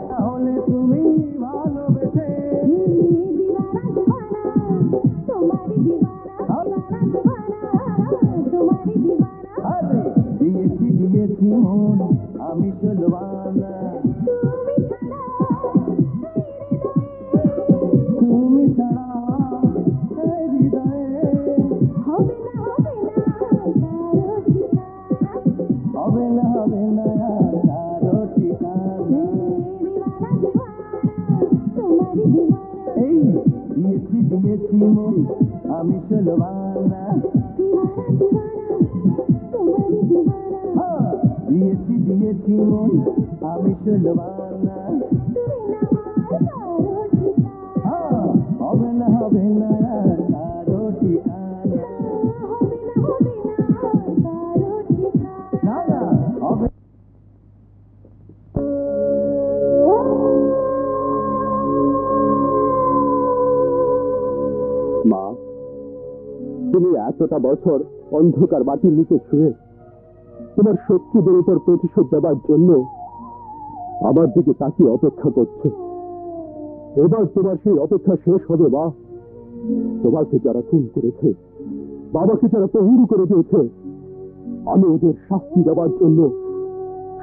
তাহলে তুমি ভালোবেসে আরে দিয়েছি মন আমি ষোলোয়ানা, তুমি ছাড়া এই হৃদয়ে হবে না আর কারো ঠিকানা। এই দিয়েছি মন আমি ষোলোয়ানা, দিয়েছি মন আমি ষোলোয়ানা, হবে না আর কারো ঠিকানা। না না হবে। মা, তুমি এতটা বছর অন্ধকার বাতির নিচে শুয়ে তোমার শত্রুদের উপর প্রতিশোধ দেওয়ার জন্য আমার দিকে তাকিয়ে অপেক্ষা করছে। এবার তোমার সেই অপেক্ষা শেষ হবে মা। তোমাকে যারা খুন করেছে, বাবাকে যারা পহুরু করে দিয়েছে, আমি ওদের শাস্তি দেওয়ার জন্য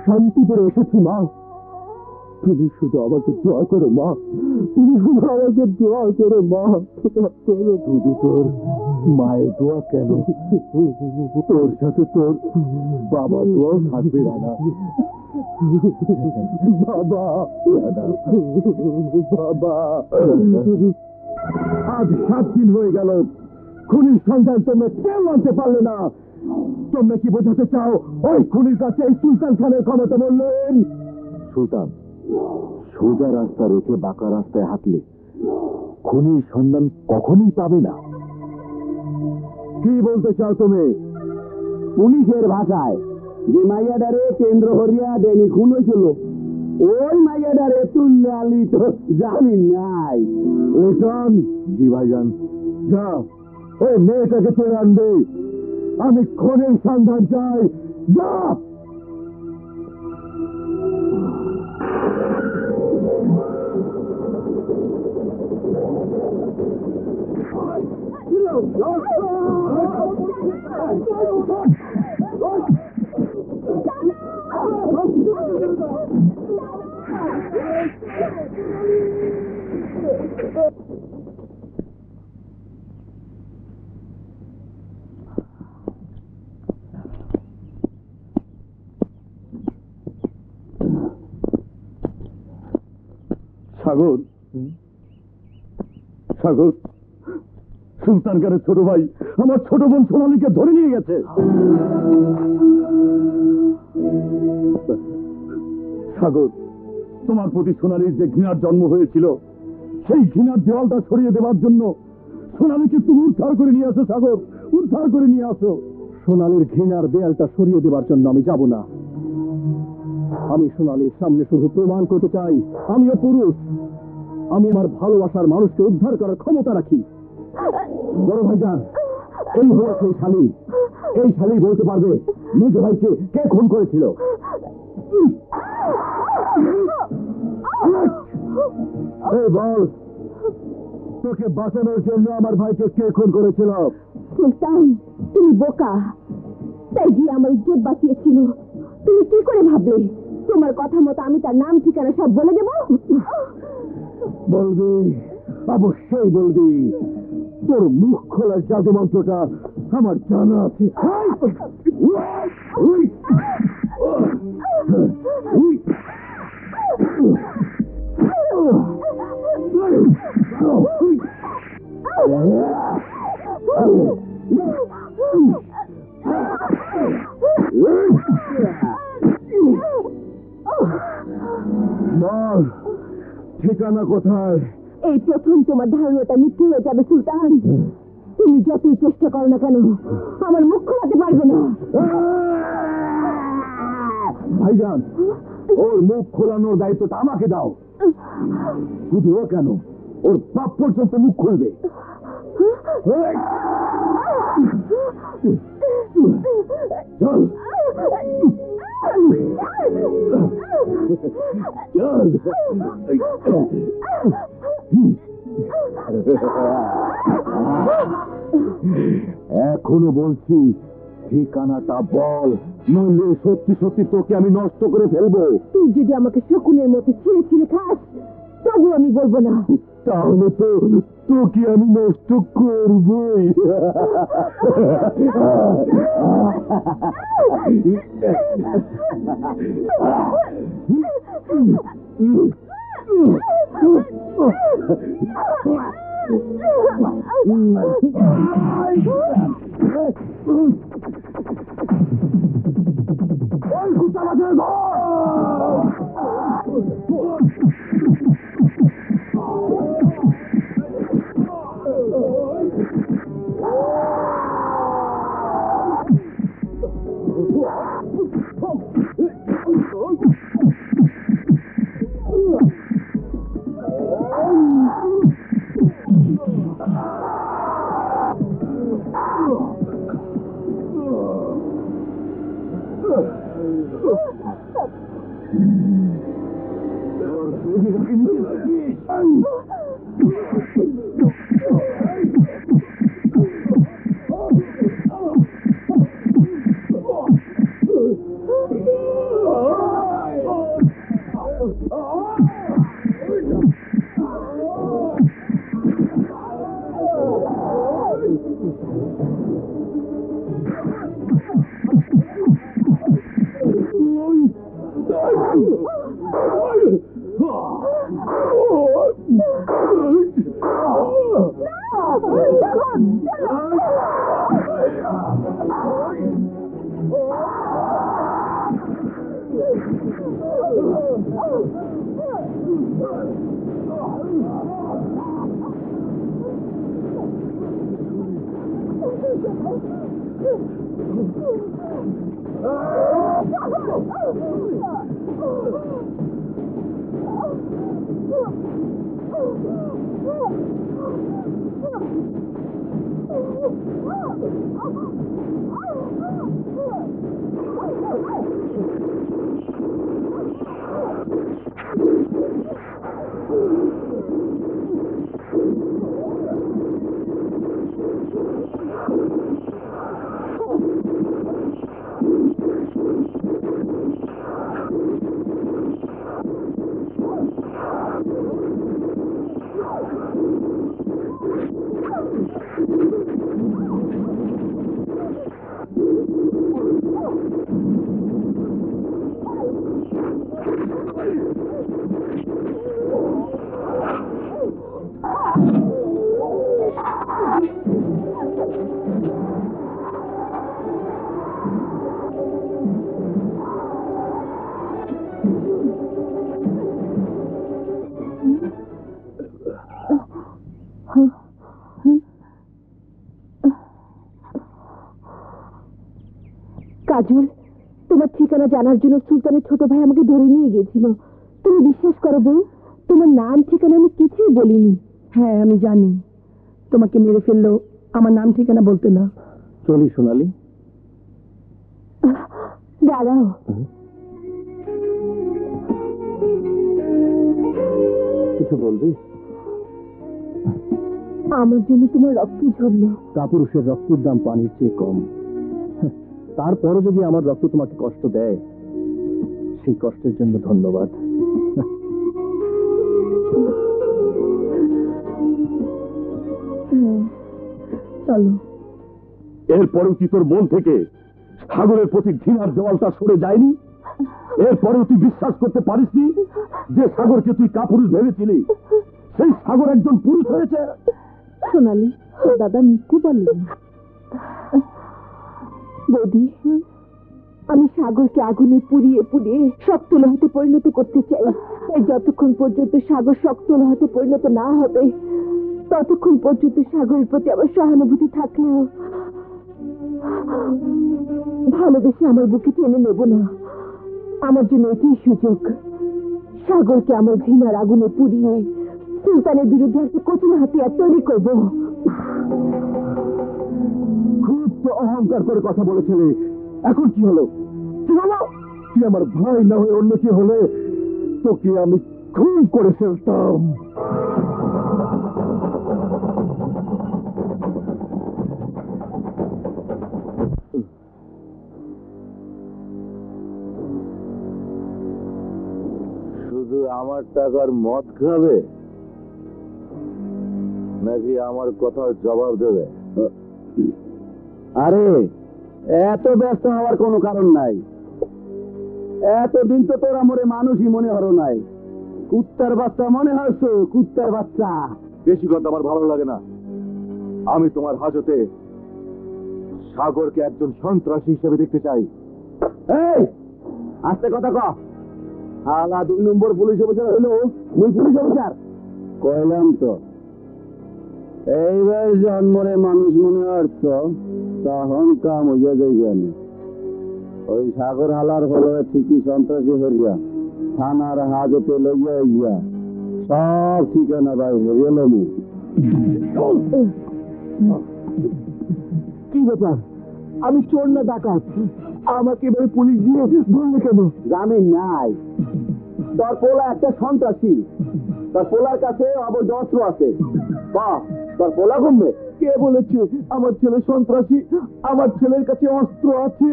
শান্তি করে এসেছি মা। তুমি শুধু আমাকে দোয়া করো মা, তুমি শুধু আমাকে দোয়া করো মা। শুধু তোর মায়ের দোয়া কেন, তোর সাথে তোর বাবা দোয়াও থাকবে রানা। বাবা বাবা, আজ 7 দিন হয়ে গেল খুনির সন্ধান তোমরা কেউ আনতে পারলে না। তোমরা কি বোঝাতে চাও ওই খুনির কাছে এই সুলতান খানের ক্ষমতা বললেন? সুলতান, সোজা রাস্তা রেখে বাঁকা রাস্তায় হাঁটলে খুনির সন্ধান কখনোই পাবে না। কি বলতে চাও তুমি? পুলিশের ভাষায় যে মাইয়াডারে কেন্দ্র হরিয়া দেনি খুন হয়েছিল, ওই মাইয়াডারে তুললে আলি তো জানি নাই। লিটন। জি ভাইজান। যা ওই মেয়েটাকে তুলে আনবে, আমি খুনের সন্ধান চাই। যা। সাগর, সাগর, সুলতান খানের ছোট ভাই আমার ছোট বোন সোনালীকে ধরে নিয়ে গেছে। সাগর, তোমার প্রতি সোনালীর যে ঘৃণার জন্ম হয়েছিল, সেই ঘৃণার দেওয়ালটা সরিয়ে দেওয়ার জন্য সোনালীকে তুমি উদ্ধার করে নিয়ে আসো। সাগর, উদ্ধার করে নিয়ে আসো। সোনালীর ঘৃণার দেয়ালটা সরিয়ে দেওয়ার জন্য আমি যাব না। আমি সোনালীর সামনে শুধু প্রমাণ করতে চাই আমিও পুরুষ, আমি আমার ভালোবাসার মানুষকে উদ্ধার করার ক্ষমতা রাখি। বড় ভাইজান, এই হলো সেই শালী। এই শালী বলতে পারবে নিজ ভাইকে কে খুন করেছিল। এই বল, তোকে বাঁচানোর জন্য আমার ভাইকে কে খুন করেছিল? সুলতান, তুমি বোকা। তাই যে আমার ইজ্জত বাঁচিয়েছিল, তুমি কি করে ভাবলে তোমার কথা মতো আমি তার নাম ঠিকানা সব বলে দেব? বলবি, অবশ্যই বলবি। তোর মুখ খোলার জাদু মন্ত্রটা আমার জানা আছে। বল, ঠিকানা কোথায়? এই প্রথম তোমার ধারণাটা মিথ্যে হয়ে যাবে সুলতান। তুমি যতই চেষ্টা করো না কেন আমার মুখ খোলাতে পারবে না। ভাইজান, ওর মুখ খোলানোর দায়িত্বটা আমাকে দাও। শুধু ও কেন, ওর বাপ পর্যন্ত মুখ খুলবে। চল এখনো বলছি, ঠিকানাটা বল, নইলে সত্যি সত্যি তোকে আমি নষ্ট করে ফেলবো। তুই যদি আমাকে শকুনের মতো ছিঁড়ে ছিঁড়ে খাস তবু আমি বলবো না। তাহলে তো তোকে আমি নষ্ট করবই। কাজল, তোমার ঠিকানা জানার জন্য সুলতানের ছোট ভাই আমাকে ধরে নিয়ে গিয়েছিল। তুমি বিশ্বাস করো বউ, তোমার নাম ঠিকানা আমি কিছুই বলিনি। হ্যাঁ আমি জানি, তোমাকে মেরে ফেললেও আমার নাম ঠিকানা বলতে না। চলি সোনালি। দাঁড়াও, কিছু বলবি? আমার জন্য তোমার রক্ত ঝরলো। কাপুরুষের রক্তের দাম পানির চেয়ে কম। তারপরও যদি আমার রক্ত তোমাকে কষ্ট দেয়, সেই কষ্টের জন্য ধন্যবাদ। চলো। এরপরেও কি তোর মন থেকে সাগরের প্রতি ঘৃণার দেওয়ালটা সরে যায়নি? এরপরেও তুই বিশ্বাস করতে পারিসনি যে সাগরকে তুই কাপুরুষ ভেবেছিলি সেই সাগর একজন পুরুষ হয়েছে? সোনালি, দাদা মিথ্যে বললেন। বৌদি, আমি সাগরকে আগুনে পুড়িয়ে পুড়িয়ে শক্ত লোহাতে পরিণত করতে চাই। তাই যতক্ষণ পর্যন্ত সাগর শক্ত লোহাতে পরিণত না হবে ততক্ষণ পর্যন্ত সাগরের প্রতি আমার সহানুভূতি থাকলেও ভালোবেসে আমার বুকে টেনে নেব না। আমার জন্য এটাই সুযোগ। সাগরকে আমার ঘৃণার আগুনে পুড়িয়ে সুলতানের বিরুদ্ধে একটা কঠিন হাতিয়ার তৈরি করব। খুব তো অহংকার করে কথা বলেছিলে, এখন কি হলো? কি হলো? তুই আমার ভাই না হয়ে অন্য কি হলে তোকে আমি খুন করে ফেলতাম। শুধু আমার টাকার মদ খাবে নাকি আমার কথার জবাব দেবে? আরে এত ব্যস্ত হওয়ার কোনো কারণ নাই। এতদিন তো তোর আমরে মানুষই মনে হলো নাই, কুত্তার বাচ্চা মনে হয়েছে, কুত্তার বাচ্চা। বেশি কথা আমার ভালো লাগে না। আমি তোমার হাজতে সাগরকে একজন সন্ত্রাসী হিসেবে দেখতে চাই। এই আস্তে কথা ক। হালা 2 নম্বর পুলিশ অফিসার হইলো মুই পুলিশ অফিসার কইলাম তো। এইবার জন্মরে মানুষ মনে হচ্ছ তখন কাম হইয়া যাইবেন। ওই সাগর হালার হলো ঠিকই সন্ত্রাসী হইয়া থানার হাজতে লইয়া ইয়া সব ঠিকানা ভাই হইল। কি ব্যাপার? আমি চোর না ডাকাত? আমাকে এবারে পুলিশ দিয়ে ধরলে কেন? জামিন নাই। তোর পোলা একটা সন্ত্রাসী, তোর পোলার কাছে অবৈধ অস্ত্র আছে। বাহ, তোর পোলা ঘুমবে? কে বলেছে আমার ছেলে সন্ত্রাসী? আমার ছেলের কাছে অস্ত্র আছে।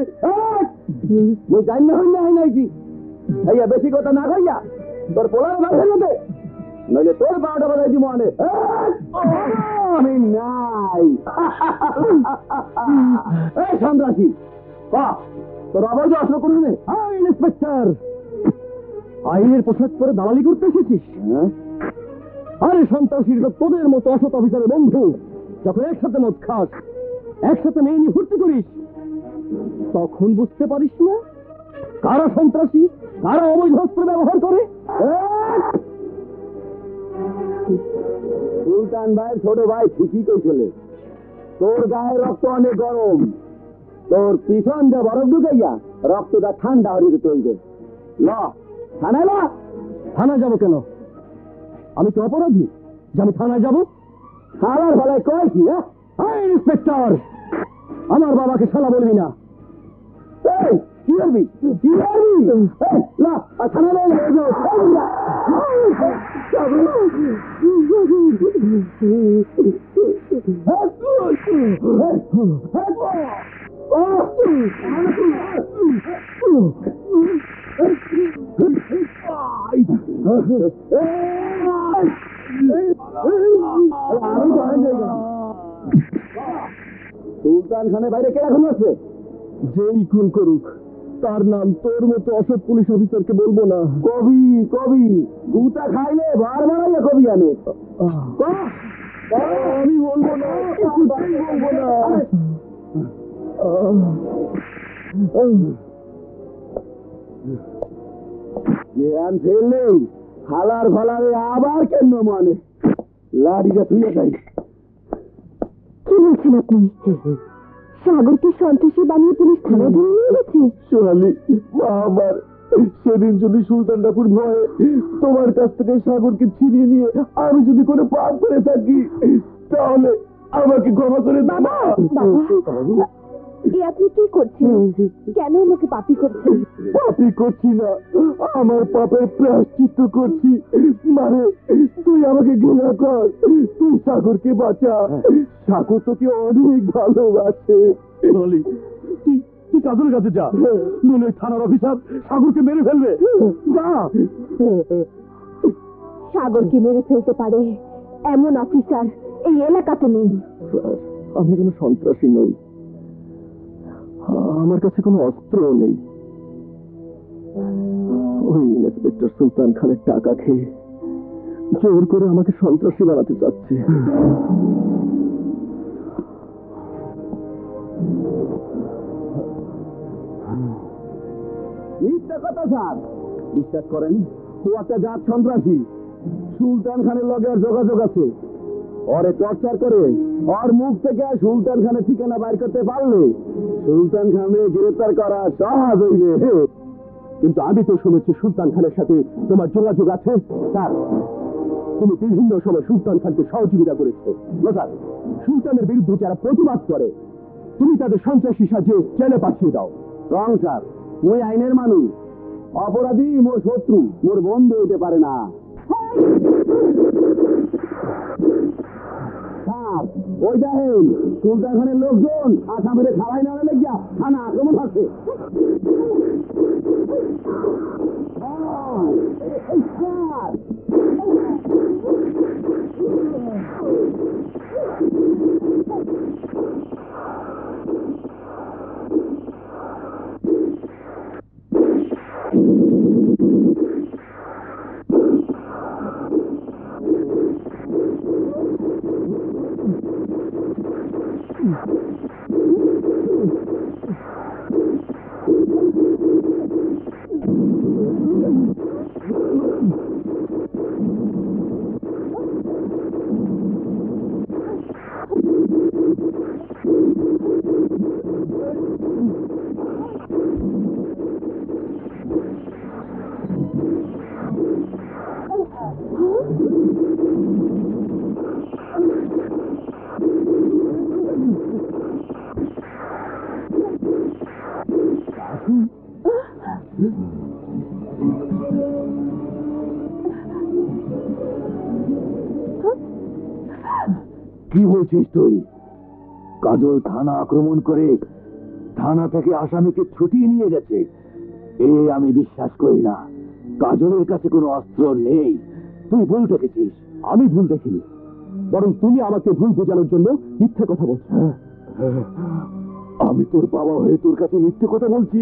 ওই জানি না হইনা হয় নাকি? ভাইয়া বেশি কথা না কইয়া তোর পোলার বাড়ি হইতে নইলে তোর 12টা বাজাই দিব। আনে আমি নাই। এই সন্ত্রাসী, বাহ, তোর অবৈধ অস্ত্র করবে? ইন্সপেক্টর, আইনের পোশাক পরে দালালি করতে এসেছিস? আরে সন্ত্রাসীর তো তোদের মতো অসৎ অফিসারের বন্ধু। যখন একসাথে মদ খাস, একসাথে মেয়ে নিয়ে ফুর্তি করিস, তখন বুঝতে পারিস না কারা সন্ত্রাসী, কারা অবৈধ অস্ত্র ব্যবহার করে। সুলতান ভাই ছোট ভাই ঠিকই কইছিল, তোর গায়ে রক্ত অনেক গরম। তোর পিছন দিয়ে বরফ ঢুকাইয়া রক্তটা ঠান্ডা হয়ে তৈরি। ল থানায় ল। থানায় যাবো কেন? আমি তো অপরাধী যে আমি থানায় যাবো? শালার বেলায় কয় কি? ইন্সপেক্টর, আমার বাবাকে শালা বলবি না। কি করবি? কি করবি? থানায় সুলতান খানের বাইরে কে এখন আছে? যেই খুন করুক তার নাম তোর মতো অসৎ পুলিশ অফিসারকে বলবো না। কবি কবি গুতা খাইলে বার বাড়াইয়া কবি আনে। আমি বলবো না, কিছুতেই বলবো না। জ্ঞান ফেললেই হালার ফালারে আবার কেন মানে লাঠিটা তুই যাই। কি বলছেন আপনি? সাগরকে সন্ত্রাসী বানিয়ে পুলিশ থানায় ধরে নিয়ে গেছে? সোনালি, মা আমার সেদিন যদি সুলতানপুর ভয়ে তোমার কাছ থেকে সাগরকে ছিনিয়ে নিয়ে আমি যদি কোনো পাপ করে থাকি তাহলে আমাকে ক্ষমা করে দাও। এ আপনি কি করছেন? কেন আমাকে পাপী করছেন? পাপই করছি না, আমার পাপের প্রায়শ্চিত্ত করছি। মানে তুই আমাকে ঘৃণা কর, তুই সাগরকে বাঁচা। সাগর তোকে অনেক ভালোবাসে। তুই কাজলের কাছে যা, নইলে থানার অফিসার সাগরকে মেরে ফেলবে। যা। সাগরকে মেরে ফেলতে পারে এমন অফিসার এই এলাকাতে নেই। আমি কোনো সন্ত্রাসী নই, আমার কাছে কোনো অস্ত্র নেই। ওই ইন্সপেক্টর সুলতান খানের টাকা খেয়ে জোর করে আমাকে সন্ত্রাসী বানাতে চাচ্ছে। মিথ্যা কথা স্যার, বিশ্বাস করেন ও একটা জাত সন্ত্রাসী। সুলতান খানের লগে আর যোগাযোগ আছে। ওরে টর্চার করে ওর মুখ থেকে সুলতান খানের ঠিকানা বাইর করতে পারলে সুলতান খানের গ্রেফতার করা সহজ হইবে। কিন্তু আমি তো শুনেছি সুলতান খানের সাথে তোমার যোগাযোগ আছে। স্যার, তুমি বিভিন্ন সময় সুলতান খানকে সহযোগিতা করেছো। স্যার, সুলতানের বিরুদ্ধে যারা প্রতিবাদ করে তুমি তাদের সন্ত্রাসী সাজিয়ে জেলে পাঠিয়ে দাও। রং স্যার, মই আইনের মানুষ, অপরাধী মোর শত্রু মোর বন্ধু হইতে পারে না। স্যার, ওই দেখেন সুলতান খানের লোকজন আসামের খাওয়াই নেওয়া লেগিয়া থানা আক্রমণ হচ্ছে। কি বলছিস তুই? কাজল থানা আক্রমণ করে থানা থেকে আসামিকে ছুটিয়ে নিয়ে গেছে? আমি বিশ্বাস করি না। কাজলের কাছে কোনো অস্ত্র নেই। তুই ভুল দেখেছিস। আমি ভুল দেখিনি, বরং তুমি আমাকে ভুল বোঝানোর জন্য মিথ্যে কথা বলছো। আমি তোর বাবা হয়ে তোর কাছে মিথ্যে কথা বলছি?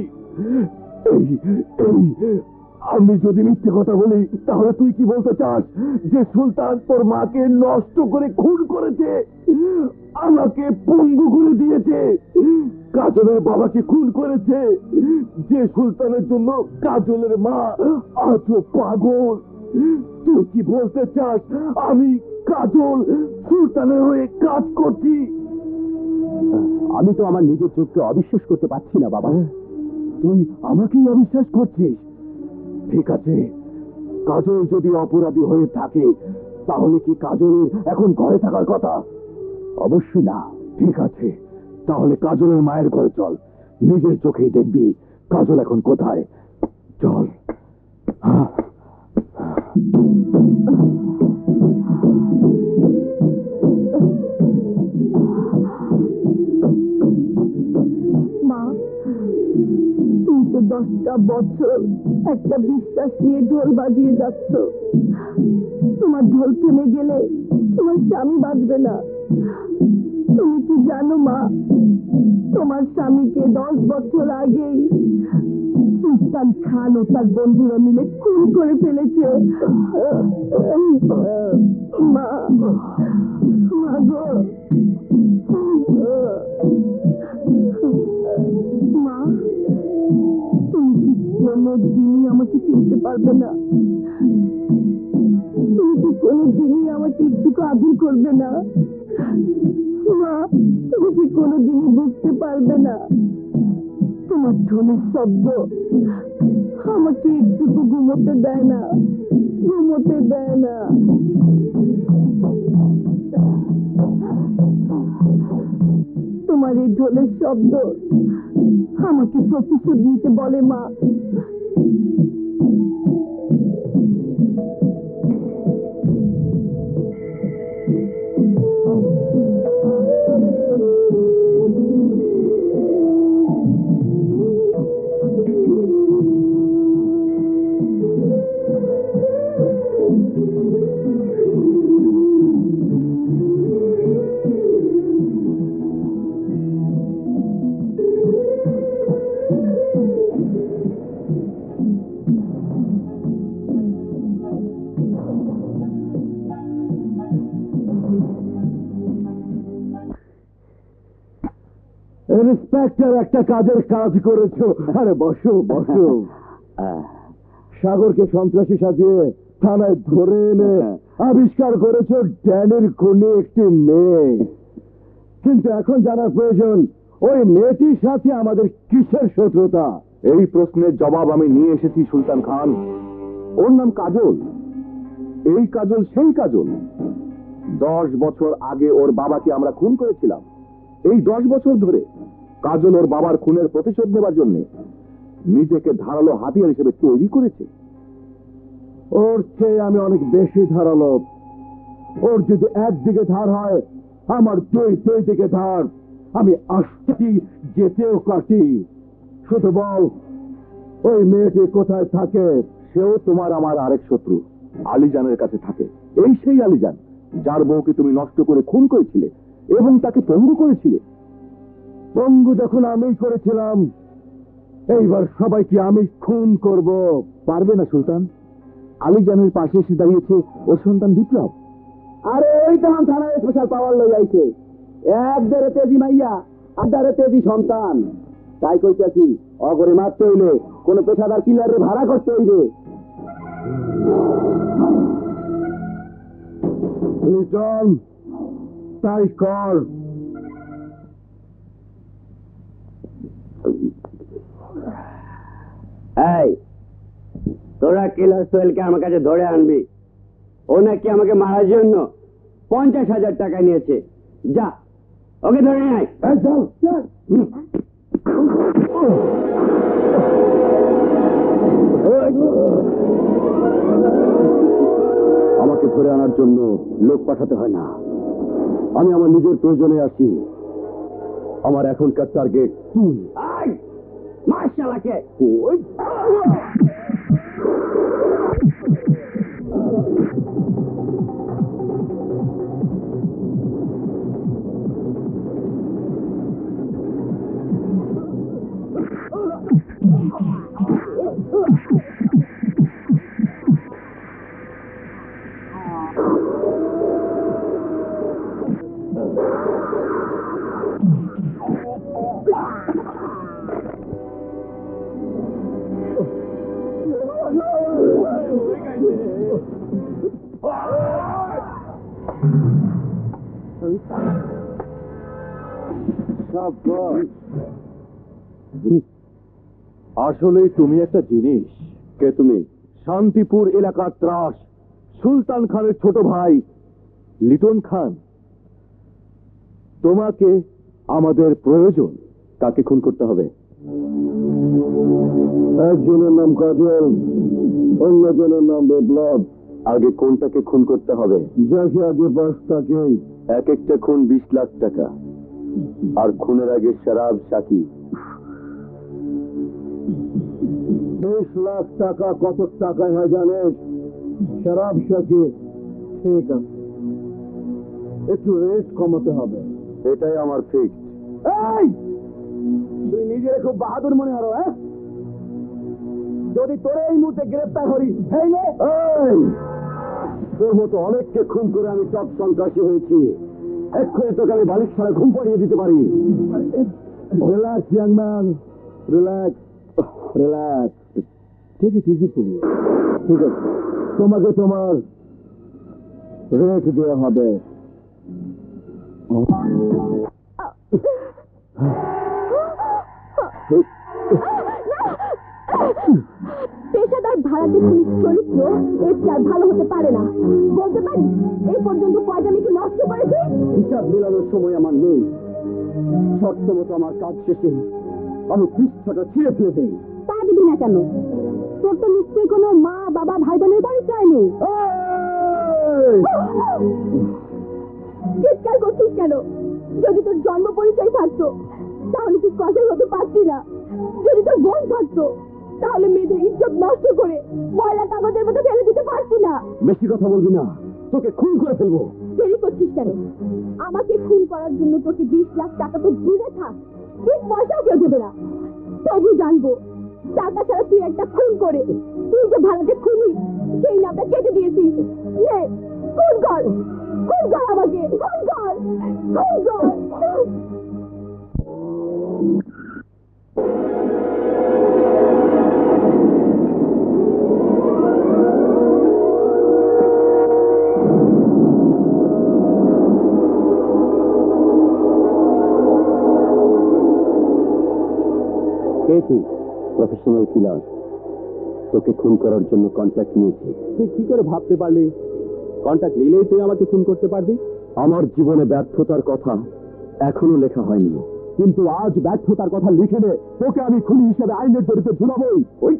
আমি যদি মিথ্যে কথা বলি তাহলে তুই কি বলতে চাস যে সুলতান তোর মাকে নষ্ট করে খুন করেছে, আমাকে পঙ্গু করে দিয়েছে, কাজলের বাবাকে খুন করেছে? যে সুলতানের জন্য কাজলের মা আজও পাগল। তুই কি বলতে চাস আমি কাজল সুলতানের হয়ে কাজ করছি? আমি তো আমার নিজের চোখকে অবিশ্বাস করতে পারছি না বাবা। তুই আমাকেই অবিশ্বাস করছিস? ঠিক আছে, কাজল যদি অপরাধী হয়ে থাকে তাহলে কি কাজলের এখন ঘরে থাকার কথা? অবশ্যই না। ঠিক আছে, তাহলে কাজলের মায়ের ঘরে চল, নিজের চোখেই দেখবি কাজল এখন কোথায়। চল। মা, তুমি তো 10টা বছর একটা বিশ্বাস নিয়ে ঢোল বাজিয়ে যাচ্ছ। তোমার ঢোল থেমে গেলে তোমার স্বামী বাঁচবে না। তুমি কি জানো মা, তোমার স্বামীকে 10 বছর আগেই সুলতান খান ও তার বন্ধুরা মিলে খুন করে ফেলেছে। মা, মা গো, মা, তুমি কি কোনোদিনই আমাকে চিনতে পারবে না? তুমি কি কোনোদিনই আমাকে একটু আদর করবে না? মা, তুমি কি কোনোদিনই বুঝতে পারবে না তোমার ঢোলের শব্দ আমাকে একটুকু ঘুমোতে দেয় না, ঘুমোতে দেয় না। তোমার এই ঢোলের শব্দ আমাকে প্রতিশোধ নিতে বলে মা। ইন্সপেক্টর একটা কাজের কাজ করেছো। আরে বসো বসো। সাগরকে সন্ত্রাসী সাজিয়ে থানায় ধরে এনে আবিষ্কার করেছো ড্যানির খুনি একটি মেয়ে। কিন্তু এখন জানার প্রয়োজন ওই মেয়েটির সাথে আমাদের কিসের শত্রুতা? এই প্রশ্নের জবাব আমি নিয়ে এসেছি সুলতান খান। ওর নাম কাজল। এই কাজল সেই কাজল 10 বছর আগে ওর বাবাকে আমরা খুন করেছিলাম। এই 10 বছর ধরে কাজল ওর বাবার খুনের প্রতিশোধ নেবার জন্য নিজেকে ধারালো হাতিয়ার হিসেবে তৈরি করেছে। ওর চেয়ে আমি অনেক বেশি ধারালো। ওর যদি একদিকে ধার হয়, আমার দুই দিকে ধার। আমি আসছি, যেতেও কাটি। শুধু বল, ওই মেয়েটি কোথায় থাকে? সেও তোমার আমার আরেক শত্রু আলীজানের কাছে থাকে। এই সেই আলীজান যার বউকে তুমি নষ্ট করে খুন করেছিলে এবং তাকে পঙ্গু করেছিলে। পঙ্গু যখন আমি করেছিলাম, এইবার সবাইকে আমি খুন করব। পারবে না সুলতান। আলীজানের পাশে এসে দাঁড়িয়েছে ওর সন্তান বিপ্লব। আরে ওই তখন থানায় স্পেশাল পাওয়ার লই আইছে। এক দেড়ে তেজি মাইয়া আর দেড়ে তেজি সন্তান। তাই কইতেছি অগরে মারতে হইলে কোন পেশাদার কিলারে ভাড়া করতে হইবে। লিটন, তাই কর। এই তোরা কিলার সোহেলকে আমার কাছে ধরে আনবি। ও নাকি আমাকে মারার জন্য 50,000 টাকা নিয়েছে। যা ওকে ধরে আয়। চল চল। আমাকে ধরে আনার জন্য লোক পাঠাতে হয় না। আমি আমার নিজের প্রয়োজনে আসি। আমার এখনকার টার্গেট তুই। মার্শালাকে আসলেই তুমি একটা জিনিস। কে তুমি? শান্তিপুর এলাকার ত্রাস সুলতান খানের ছোট ভাই লিটন খান। তোমাকে আমাদের প্রয়োজন। কাকে খুন করতে হবে? একজনের নাম কাজল, অন্যজনের নাম বিপ্লব। আগে কোনটাকে খুন করতে হবে? যাকে আগে পাস তাকে। এক একটা খুন 20 লাখ টাকা। আর খুনের আগে শরাব সাকি। 20 লাখ টাকা কত টাকায় হয় জানিস? শরাব সাকি। ঠিক আছে, একটু রেস্ট কমাতে হবে। এটাই আমার ফিক্স। এই তুই নিজের খুব বাহাদুর মনে হলো। যদি তোরে এই মুহূর্তে গ্রেফতার করি হেইলে তোর মতো অনেককে খুন করে আমি টপ সন্ত্রাসী হয়েছি। এক্ষুনি তোকে আমি বালিশ ছাড়া ঘুম পাড়িয়ে দিতে পারি। Relax young man, relax relax. ঠিক আছে, ঠিক আছে। তোমাকে তোমার রেট দেওয়া হবে। পেশাদার ভাড়াটে পুলিশ চরিত্র এর চেয়ে ভালো হতে পারে না। বলতে পারি এই পর্যন্ত কয়টা মেয়েকে নষ্ট করেছে? হিসাব মেলানোর সময় আমার নেই। শর্ত মতো আমার কাজ শেষে আমি পৃষ্ঠাটা ছিঁড়ে ফেলে দেই। তা দিবি না কেন? তোর তো নিশ্চয়ই কোনো মা বাবা ভাই বোনের পরিচয় নেই। চিৎকার করছিস কেন? যদি তোর জন্ম পরিচয় থাকতো তাহলে তুই কথাই হতে পারতি না। যদি তোর বোন থাকতো তাহলে মেয়েদের ইজ্জত নষ্ট করে ময়লা কাগজের মতো ফেলে দিতে পারতি না। বেশি কথা বলবি না, তোকে খুন করে ফেলবো। দেরি করছিস কেন? আমাকে খুন করার জন্য তোকে 20 লাখ টাকা তো দূরে থাক, 20 পয়সাও কেউ দেবে না। তবু জানবো টাকা ছাড়া তুই একটা খুন করে তুই যে ভাড়াটে খুনি সেই নামটা কেটে দিয়েছিস। নে খুন কর, খুন কর আমাকে, খুন কর, খুন কর। কে তুই? প্রফেশনাল কিলার। তোকে খুন করার জন্য কন্ট্যাক্ট নিয়েছি। তুই কি করে ভাবতে পারলি কন্ট্যাক্ট নিলেই তুই আমাকে খুন করতে পারবি? আমার জীবনে ব্যর্থতার কথা এখনো লেখা হয়নি, কিন্তু আজ ব্যর্থতার কথা লিখে নে, তোকে আমি খুনি হিসেবে আইনের দড়িতে ঝুলাবই। ওই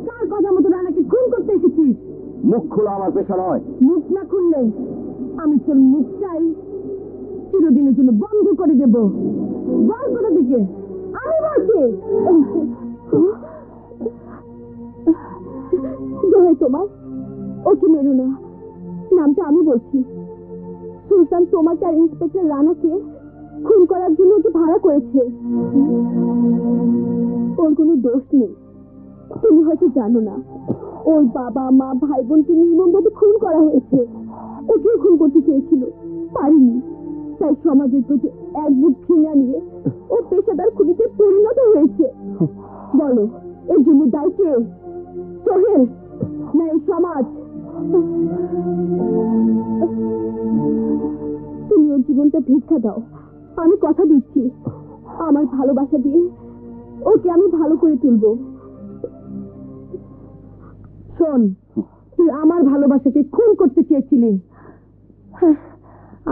কার কথা মতো রানাকে খুন করতে এসেছিস? মুখ খোলা আমার পেশা নয়। মুখ না খুললে আমি তোর মুখটাই চিরদিনের জন্য বন্ধ করে দেব। বল কোথা থেকে? আমি বলছি। জয় তোমার, ওকে মেরো না। নামটা আমি বলছি। সুলতান তোমাকে আর ইন্সপেক্টর রানাকে খুন করার জন্য ওকে ভাড়া করেছে। ওর কোনো দোষ নেই। তুমি হয়তো জানো না, ওর বাবা মা ভাই বোনকে নির্মমভাবে খুন করা হয়েছে। ওকেও খুন করতে চেয়েছিল, পারিনি। তাই সমাজের প্রতি এক বুক ঘৃণা নিয়ে ও পেশাদার খুনিতে পরিণত হয়েছে। বলো, এর জন্য দায়ী কে? সোহেল না এই সমাজ? তুমি ওর জীবনটা ভিক্ষা দাও। আমি কথা দিচ্ছি, আমার ভালোবাসা দিয়ে ওকে আমি ভালো করে তুলবো। শোন, তুই আমার ভালোবাসাকে খুন করতে চেয়েছিলি,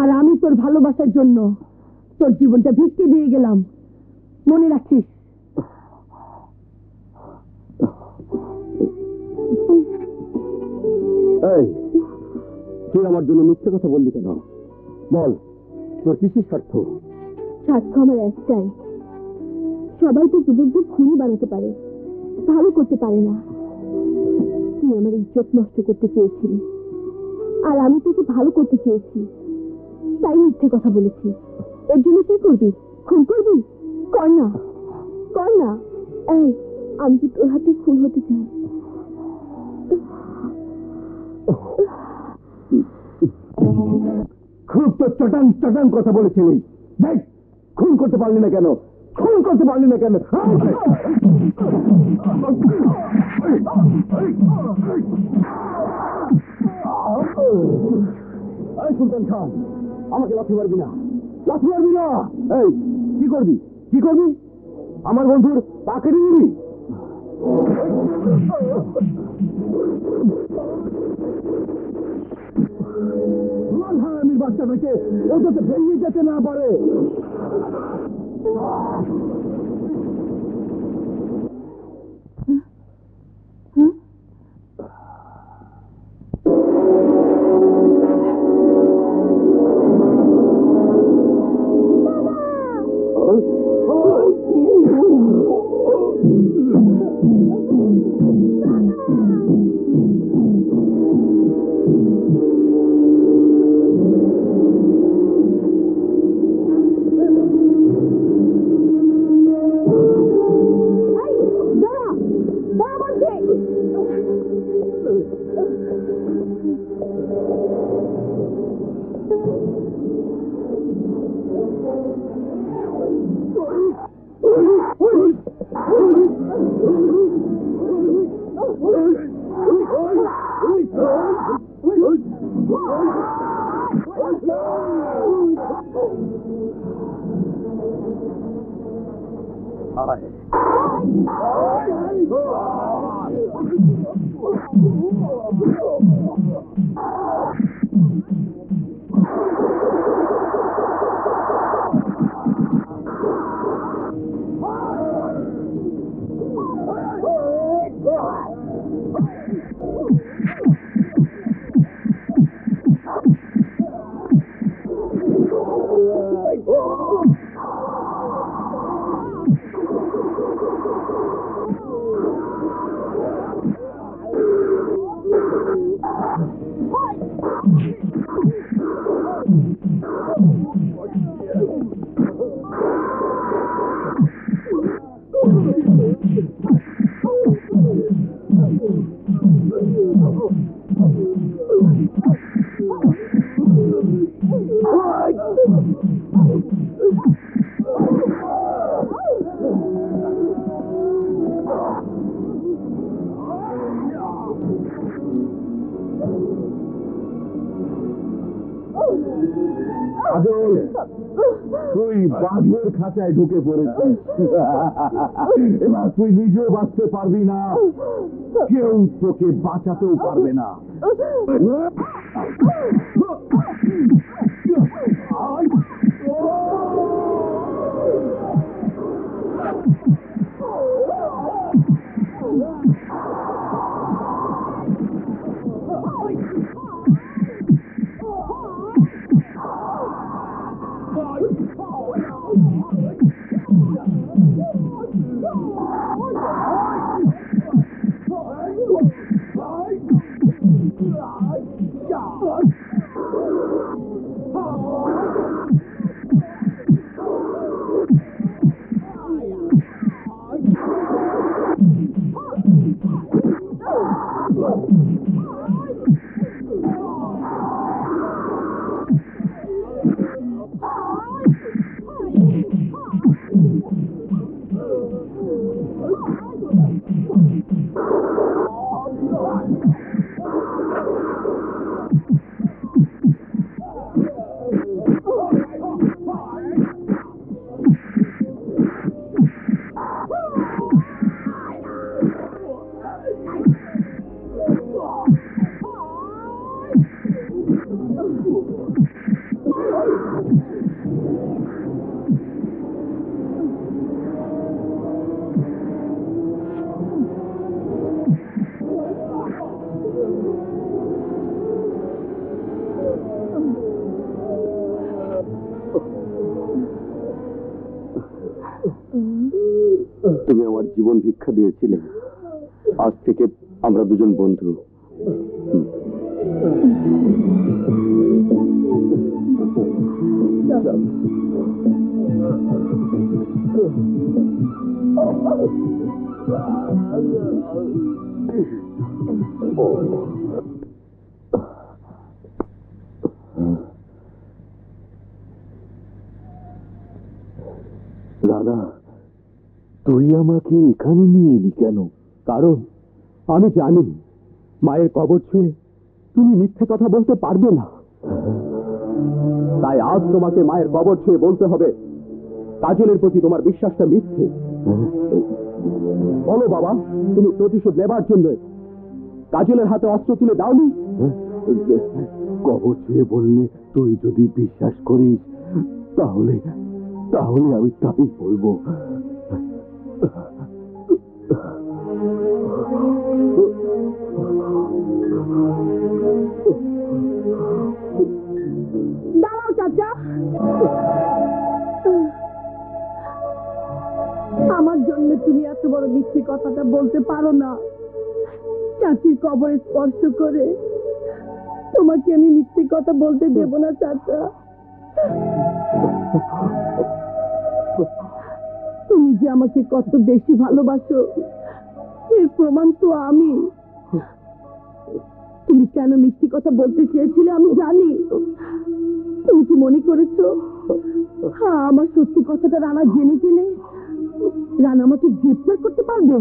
আর আমি তোর ভালোবাসার জন্য তোর জীবনটা ভিক্ষে দিয়ে গেলাম। মনে রাখিস। এই, তুই আমার জন্য মিথ্যে কথা বললি কেন? বল, তোর কিসের স্বার্থ? স্বার্থ আমার একটাই, সবাই তো যুবকদের খুনি বানাতে পারে, ভালো করতে পারে না। তুই আমার ইজ্জত নষ্ট করতে চেয়েছিলি, আর আমি তোকে ভালো করতে চেয়েছি, তাই মিথ্যে কথা বলেছি। এর জন্য কি করবি? খুন করবি? কর না, কর না। এই, আমি তো তোর হাতে খুন হতে চাই। খুব তো চটাং চটাং কথা বলেছিলি। দেখ, খুন করতে পারলি না কেন? খুন করতে পারলি না কেন? সুলতান খান, আমাকে লাথি মারবি না, লাথি মারবি না। এই, কি করবি? কি করবি? আমার বন্ধুর পা কেটে দিবি? হারামির বাচ্চাটাকে ও যাতে বেরিয়ে যেতে না পারে। কাজল, তুই বাঘের খাঁচায় ঢুকে পড়েছিস। এবার তুই নিজেও বাঁচতে পারবি না, কেউ তোকে বাঁচাতেও পারবে না। তুমি আমার জীবন ভিক্ষা দিয়েছিলে, আজ থেকে আমরা দুজন বন্ধু। রানা, তুই আমাকে এখানে নিয়ে এলি কেন? কারণ আমি জানি মায়ের কবর ছুঁয়ে তুমি মিথ্যে কথা বলতে পারবে না। তাই আজ তোমাকে মায়ের কবর ছুঁয়ে বলতে হবে কাজলের প্রতি তোমার বিশ্বাসটা মিথ্যে। বলো বাবা, তুমি প্রতিশোধ নেবার জন্য কাজলের হাতে অস্ত্র তুলে দাওনি? কবর ছুঁয়ে বললে তুই যদি বিশ্বাস করিস তাহলে তাহলে আমি তাই বলবো। দাঁড়াও চাচা, আমার জন্য তুমি এত বড় মিথ্যে কথাটা বলতে পারো না। চাচির কবরে স্পর্শ করে তোমাকে আমি মিথ্যে কথা বলতে দেব না চাচা। তুমি যে আমাকে কত বেশি ভালোবাসো এর প্রমাণ তো আমি। তুমি কেন মিথ্যে কথা বলতে চেয়েছিলে আমি জানি। তুমি কি মনে করেছো হ্যাঁ আমার সত্যি কথাটা রানা জেনে কিনে রানা আমাকে গ্রেফতার করতে পারবে?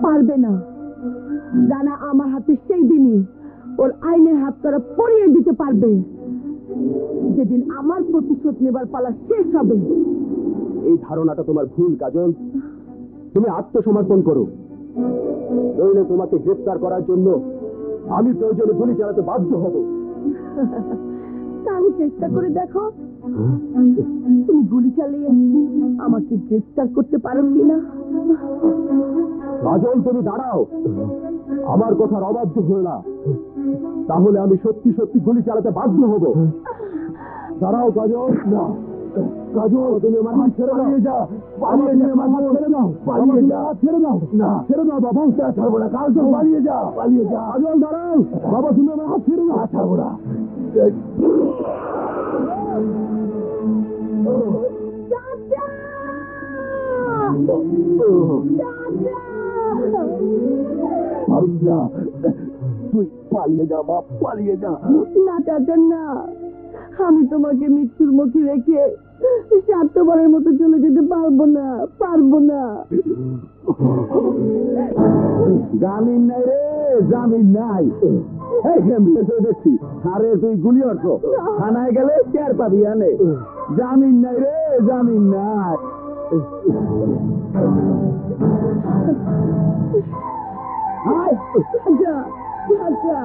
পারবে না। রানা আমার হাতে সেই দিনই ওর আইনের হাত করা পরিয়ে দিতে পারবে। যেদিন আমার প্রতিশোধ নেবার পালা শেষ হবে। এই ধারণাটা তোমার ভুল কাজল। তুমি আত্মসমর্পণ করো, নইলে তোমাকে গ্রেফতার করার জন্য আমি প্রয়োজনে গুলি চালাতে বাধ্য হব। তাহলে চেষ্টা করে দেখো, তুমি গুলি চালিয়ে আমাকে গ্রেফতার করতে পারো কিনা। কাজল তুমি দাঁড়াও, আমার কথার অবাধ্য হও না, তাহলে আমি সত্যি সত্যি গুলি চালাতে বাধ্য হব। দাঁড়াও কাজল। না কাজল, তুমি আমার হাত ছেড়ে দাও। পালিয়ে যা, আমার হাত ছেড়ে দাও। পালিয়ে যা, ছেড়ে দাও। না ছেড়ে দাও বাবা, ছাড়বো না। কাজল পালিয়ে যা, পালিয়ে যা। কাজল দাঁড়াও বাবা, তুমি আমার হাত ছেড়ে দাও। ছাড়বো না। তুই পালিয়ে যা বাপ, পালিয়ে যা। না চাচা না, আমি তোমাকে মৃত্যুর মুখে রেখে স্বার্থপরের মতো চলে যেতে পারবো না, পারবো না। জামিন নাই রে, জামিন নাই। দেখছি আরে তুই গুলি অর্থ থানায় গেলে টের পাবি। আনে জামিন নাই রে, জামিন নাই। চাচা চাচা,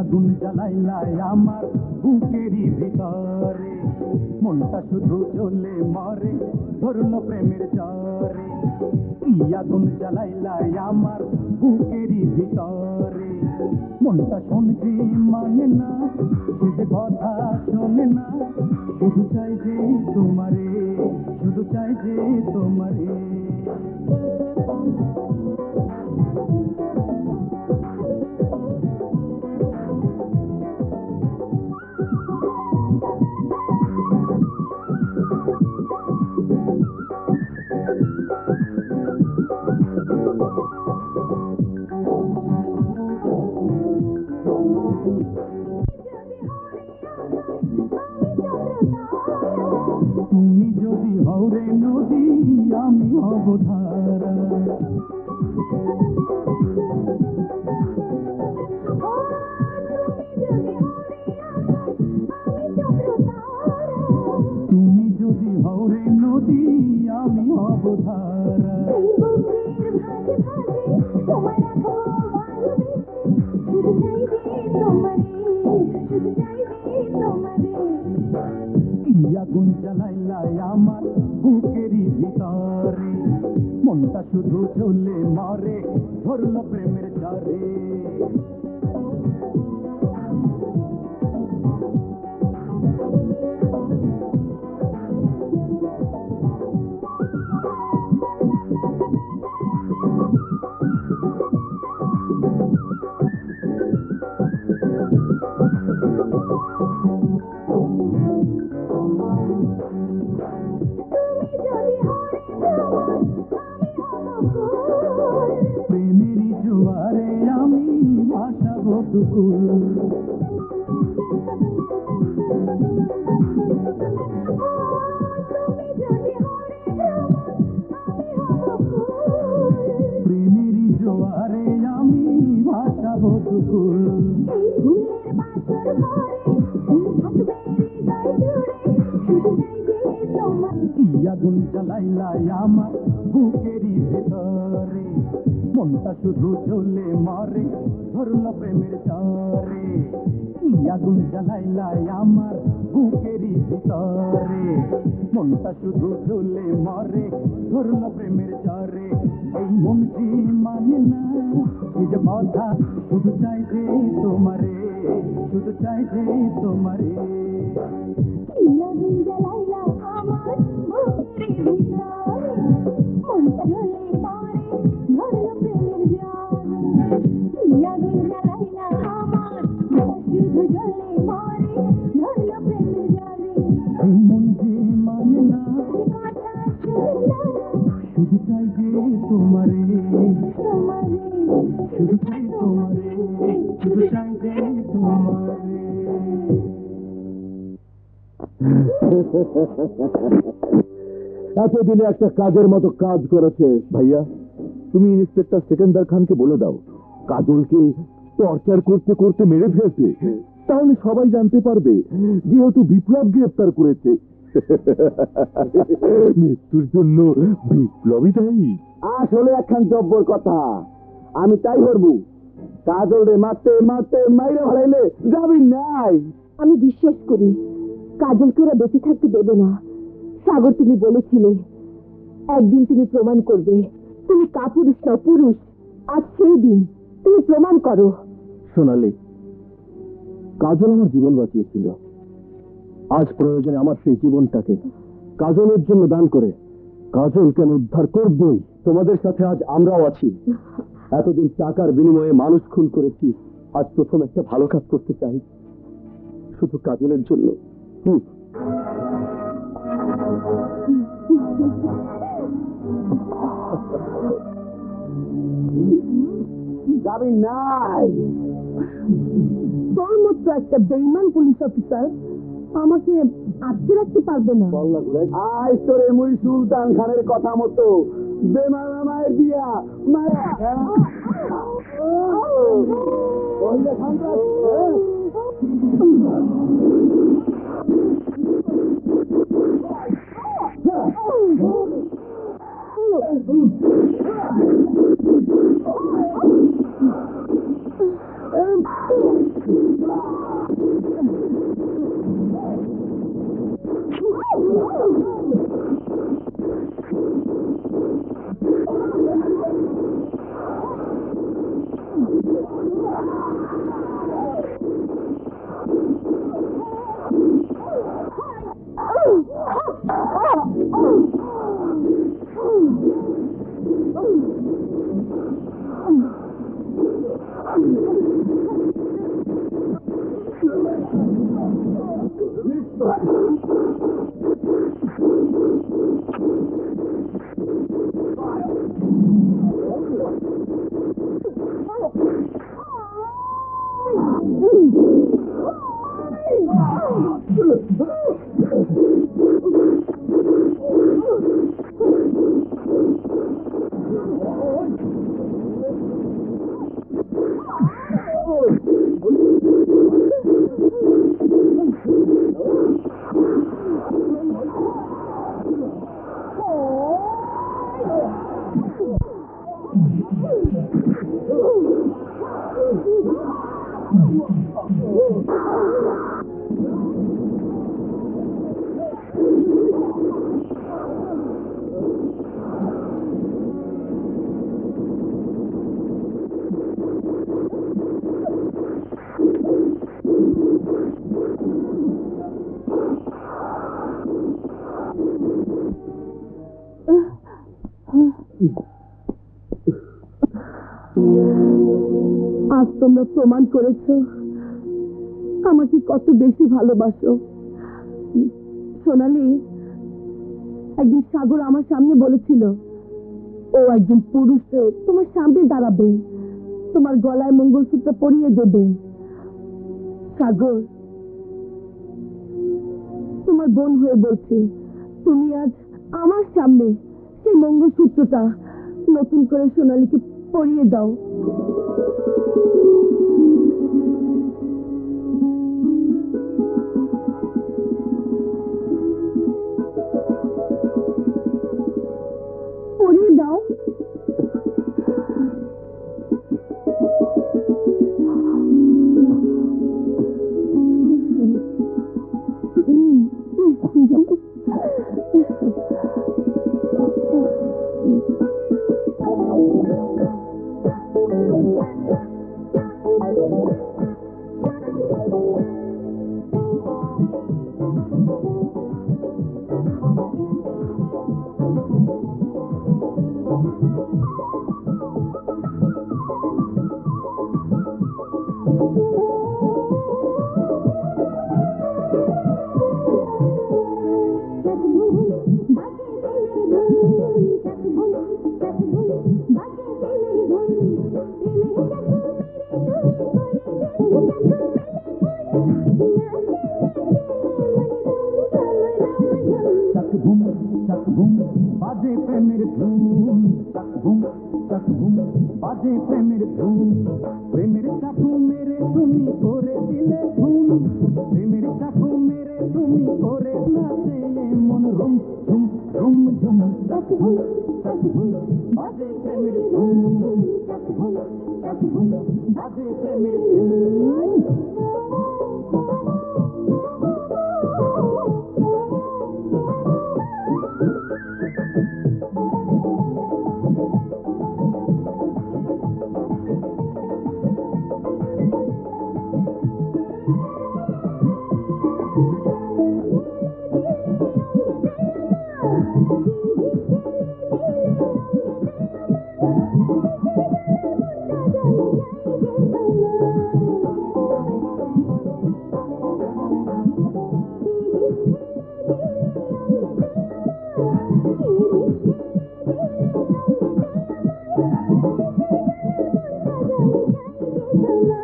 আগুন জ্বালাইলাই আমার বুকেরই ভিতরে, মনটা শুধু জ্বলে মরে, ধরলো প্রেমের জ্বরে। কি আগুন জ্বালাইলাই আমার বুকেরই ভিতরে, মনটা শুনছে মানে না, সে যে কথা শোনে না, শুধু চাই যে তোমারে, শুধু চাই যে তোমারে। তুমি যদি হও রে নদী, আমি হব ধারা। তুমি যদি হও রে নদী, আমি হব ধারা। তোমার আগুন জ্বালাইলাই আমার বুকেরই ভিতরে, মনটা শুধু জ্বলে মরে ধরল প্রেমের জ্বরে। প্রেমেরই জোয়ারে আমি ভাসাবো দুকুল, প্রেমেরই জোয়ারে আমি ভাসাবো দুকুল। আগুন জ্বালাইলাই আমার বুকেরই ভেতরে, মনটা শুধু জ্বলে মরে ধরল প্রেমের জ্বরে। আগুন জ্বালাইলাই আমার বুকেরই ভিতরে, মনটা শুধু জ্বলে মরে ধরল প্রেমের জ্বরে। এই মন যে মানে না নিজ কথা, শুধু চাই যে তোমারে, শুধু চাই যে তোমারে। আগুন জ্বালাইলা আমার বুকের ভিতরে, মনটা জ্বলে মরে ধরল প্রেমের জ্বরে। আগুন জ্বালাইলা আমার শুধু জ্বলে মরে ধরল প্রেমের জ্বরে। এই মন যে মানে না কথা শুনে না শুধু চাই যে তোমারে, তোমারে, শুধু চাই তোমারে, শুধু চাই যে তোমারে। এতদিনে একটা কাজের মতো কাজ করেছে। ভাইয়া, তুমি ইন্সপেক্টর সেকেন্দার খানকে বলে দাও কাজলকে টর্চার করতে করতে মেরে ফেলতে, তাহলে সবাই জানতে পারবে যেহেতু বিপ্লব গ্রেফতার করেছে। মৃত্যুর জন্য বিপ্লবই দায়ী। আসলে একখান জব্বর কথা, আমি তাই করবো। কাজল রে মারতে মারতে মাইরে ভালাইলে যাবি নাই। আমি বিশ্বাস করি কাজলকে ওরা বেঁচে থাকতে দেবে না। সাগর, তুমি বলেছিলে একদিন তুমি প্রমাণ করবে তুমি কাপুরুষ না পুরুষ। আজ সেই দিন, তুমি প্রমাণ করো। সোনালি, কাজল আমার জীবন বাঁচিয়েছিল। আজ প্রয়োজনে আমার সেই জীবনটাকে কাজলের জন্য দান করে কাজলকে আমি উদ্ধার করবই। তোমাদের সাথে আজ আমরাও আছি। এতদিন টাকার বিনিময়ে মানুষ খুন করেছি, আজ প্রথম একটা ভালো কাজ করতে চাই, শুধু কাজলের জন্য। যাবি নাই। তোর মতো একটা বেইমান পুলিশ অফিসার আমাকে আটকে রাখতে পারবে না। আজ তোরে মুই সুলতান খানের কথা মতো বেমানা মায়ের দিয়া মায়া তোমরা প্রমাণ করেছো আমাকে কত বেশি ভালোবাসো। সোনালি, একদিন সাগর আমার সামনে বলেছিল ও একজন পুরুষে তোমার সামনে দাঁড়াবে, তোমার গলায় মঙ্গলসূত্র পরিয়ে দেবে। সাগর, তোমার বোন হয়ে বলছি, তুমি আজ আমার সামনে সেই মঙ্গলসূত্রটা নতুন করে সোনালীকে পরিয়ে দাও। পরিয়ে দাও। বাজে প্রেমের ধুম, চাক ধুম চাক ধুম বাজে প্রেমের ধুম। প্রেমের চাকু মেরে তুমি করে দিলে ধুম, প্রেমের চাকু মেরে তুমি করে নাচে মন রুম ঝুম রুম ঝুম। চাক ধুম বাজে প্রেমের ধুম, চাক ধুম বাজে প্রেমের ধুম।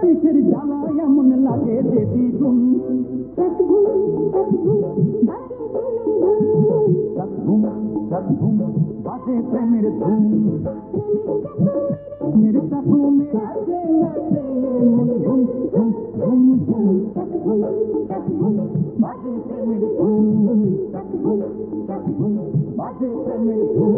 কিসের জ্বালা এমন লাগে যে দ্বিগুণ, চাক ধুম বাজে প্রেমের ধুম। মেরে চাকু মেরে নাচে মন ঝুম ঝুম ঝুম ঝুম। চাক ধুম বাজে প্রেমের ধুম, চাক ধুম বাজে প্রেমের ধুম।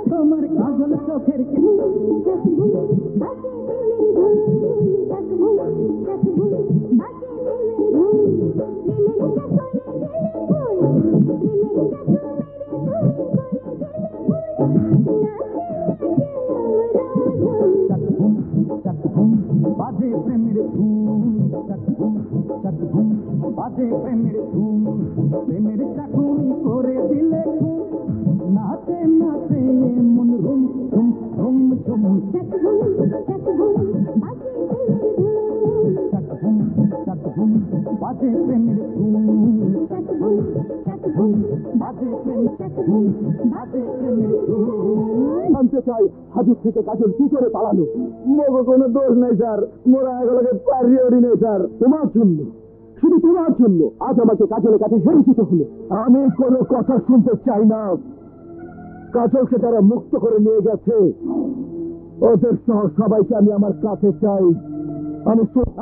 তোমার কাজল চোখের বাজে প্রেমের ধুম, চাক ধুম বাজে প্রেমের ধুম। প্রেমের চাকুনি করে দিলে ঘুম, নাচে নাচে মন রুম ঝুম রুম ঝুম। চাক ধুম বাজে প্রেমের ধুম, বাজে প্রেমের ধুম। জানতে চাই হাজুর থেকে কাজল কি করে পালালো। মোগো কোনো দোষ নেই স্যার, মোরা এগুলোকে পারিয়ে নেই স্যার। তোমার জন্য, শুধু তোমার জন্য আজ আমাকে কাজলের কাছে হেরে যেতে হলো। আমি কোনো কথা শুনতে চাই না। কাজলকে যারা মুক্ত করে নিয়ে গেছে ওদের সহ সবাইকে আমি আমার কাছে চাই।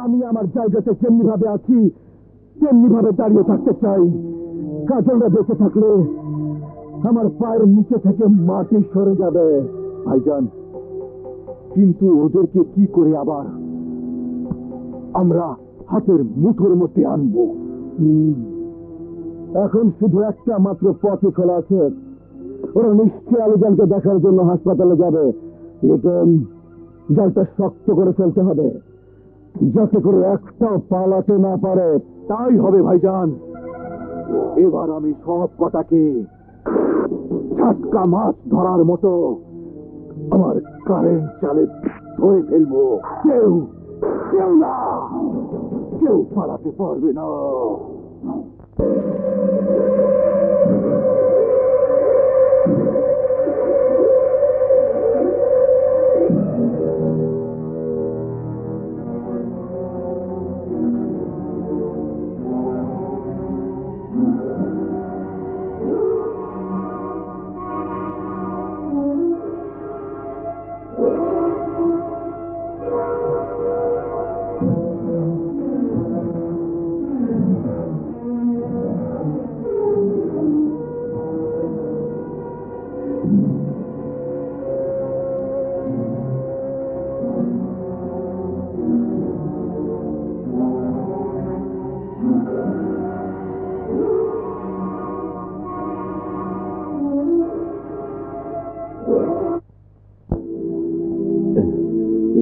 আমি আমার জায়গাতে যেমনি ভাবে আছি তেমনি ভাবে দাঁড়িয়ে থাকতে চাই। কাজলরা বেঁচে থাকলে আমার পায়ের নিচে থেকে মাটি সরে যাবে। ভাইজান, কিন্তু ওদেরকে কি করে আবার আমরা হাতের মুঠোর মধ্যে আনবো? এখন শুধু একটা মাত্র পথই খোলা আছে। ওরা নিশ্চয়ই আলীজানকে দেখার জন্য হাসপাতালে যাবে। লিটন, জালটা শক্ত করে ফেলতে হবে, যাতে করে একটাও পালাতে না পারে। তাই হবে ভাইজান। এবার আমি সব কটাকে টাটকা মাছ ধরার মতো আমার কারেন্ট চালে ধরে ফেলবো। কেউ কেউ না, কেউ পালাতে পারবে না।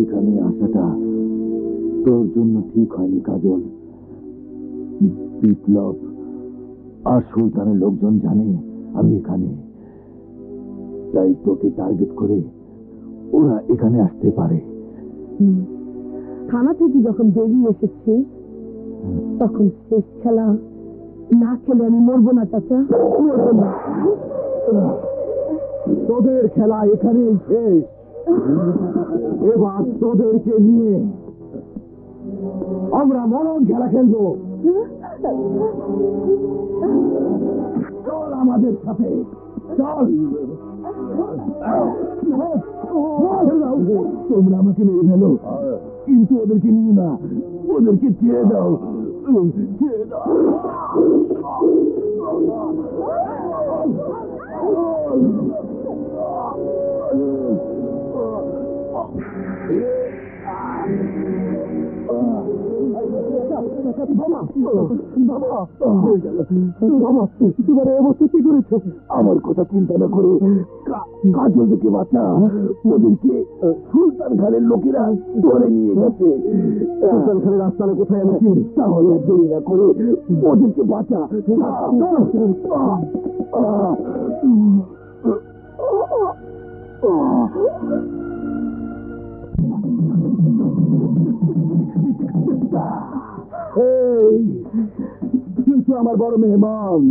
এখানে আসাটা তোর জন্য ঠিক হয়নি কাজল। বিপ্লব আর সুলতানের লোকজন জানে আমি এখানে, তাই তোকে টার্গেট করে ওরা এখানে আসতে পারে। থানা থেকে যখন বেরিয়ে এসেছি তখন শেষ খেলা না খেলে আমি মরবো না চাচা, মরবো না। তোদের খেলা এখানেই শেষ। এবার তোদেরকে নিয়ে আমরা মরণ খেলা খেলবো। চল আমাদের সাথে, চল। তোমরা আমাকে মেরে ফেলো, কিন্তু ওদেরকে নিও না, ওদেরকে ছেড়ে দাও, ছেড়ে দাও। আমার কথা চিন্তা না করে কাজলকে বাঁচা। ওদেরকে সুলতান খানের লোকেরা ধরে নিয়ে গেছে। সুলতান খানের আস্তানা কোথায় আমি চিনি, তাহলে দেরি না করে ওদেরকে বাঁচা। তুই তো আমার বড় মেহমান।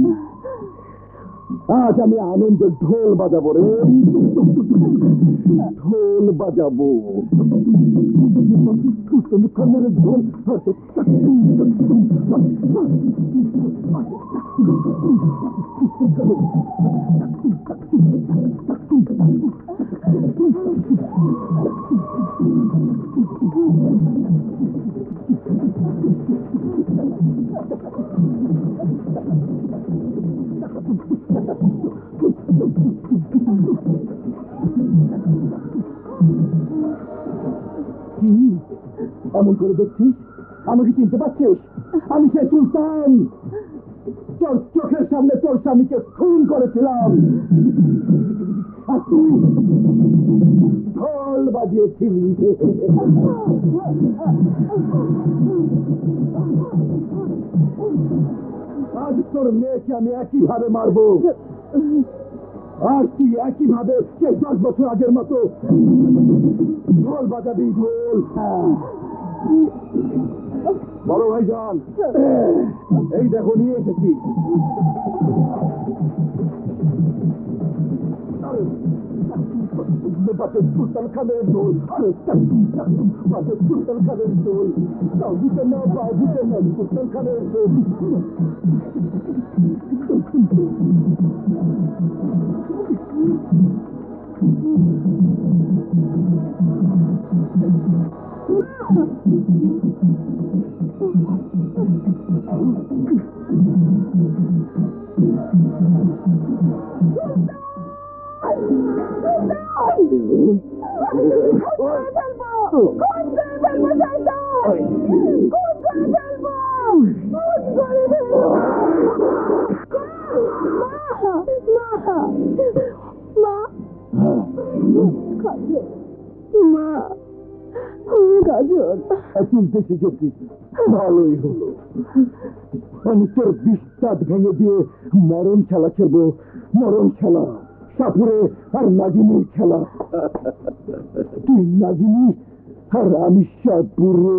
আজ আমি আনন্দের ঢোল বাজাবো রে, ঢোল বাজাবো। ঢোল এমন করে দেখছিস? আমাকে চিনতে পারছিস? আমি সেই সুলতান, তোর চোখের সামনে তোর স্বামীকে খুন করেছিলাম, আর তুই ঢোল বাজিয়েছিলি। আজ তোর মেয়েকে আমি একইভাবে মারবো, আর তুই একইভাবে সেই 10 বছর আগের মতো ঢোল বাজাবি, ঢোল। বড় ভাইজান, এই দেখো নিয়ে এসেছি। সুলতান খানের ঢোল, সুলতান খানের ঢোল, বাবুতে না, বাবুতে না, সুলতান খানের ঢোল। তুলতে শিখেছিস, ভালোই হলো। আমি তোর বিস্তাদ ভেঙে দিয়ে মরণ খেলা খেলবো, মরণ খেলা, সাপুরে আর নাগিনীর খেলা। তুই নাগিনী আর আমি সাপুরে।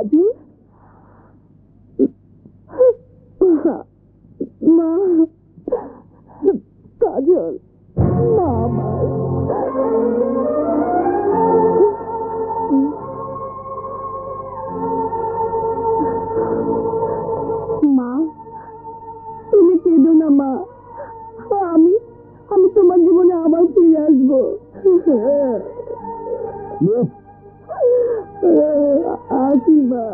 কাজল মা কাজল মা আমার মা তুমি কেঁদো না মা আমি আমি তোমার জীবনে আবার ফিরে আসবো আসি মা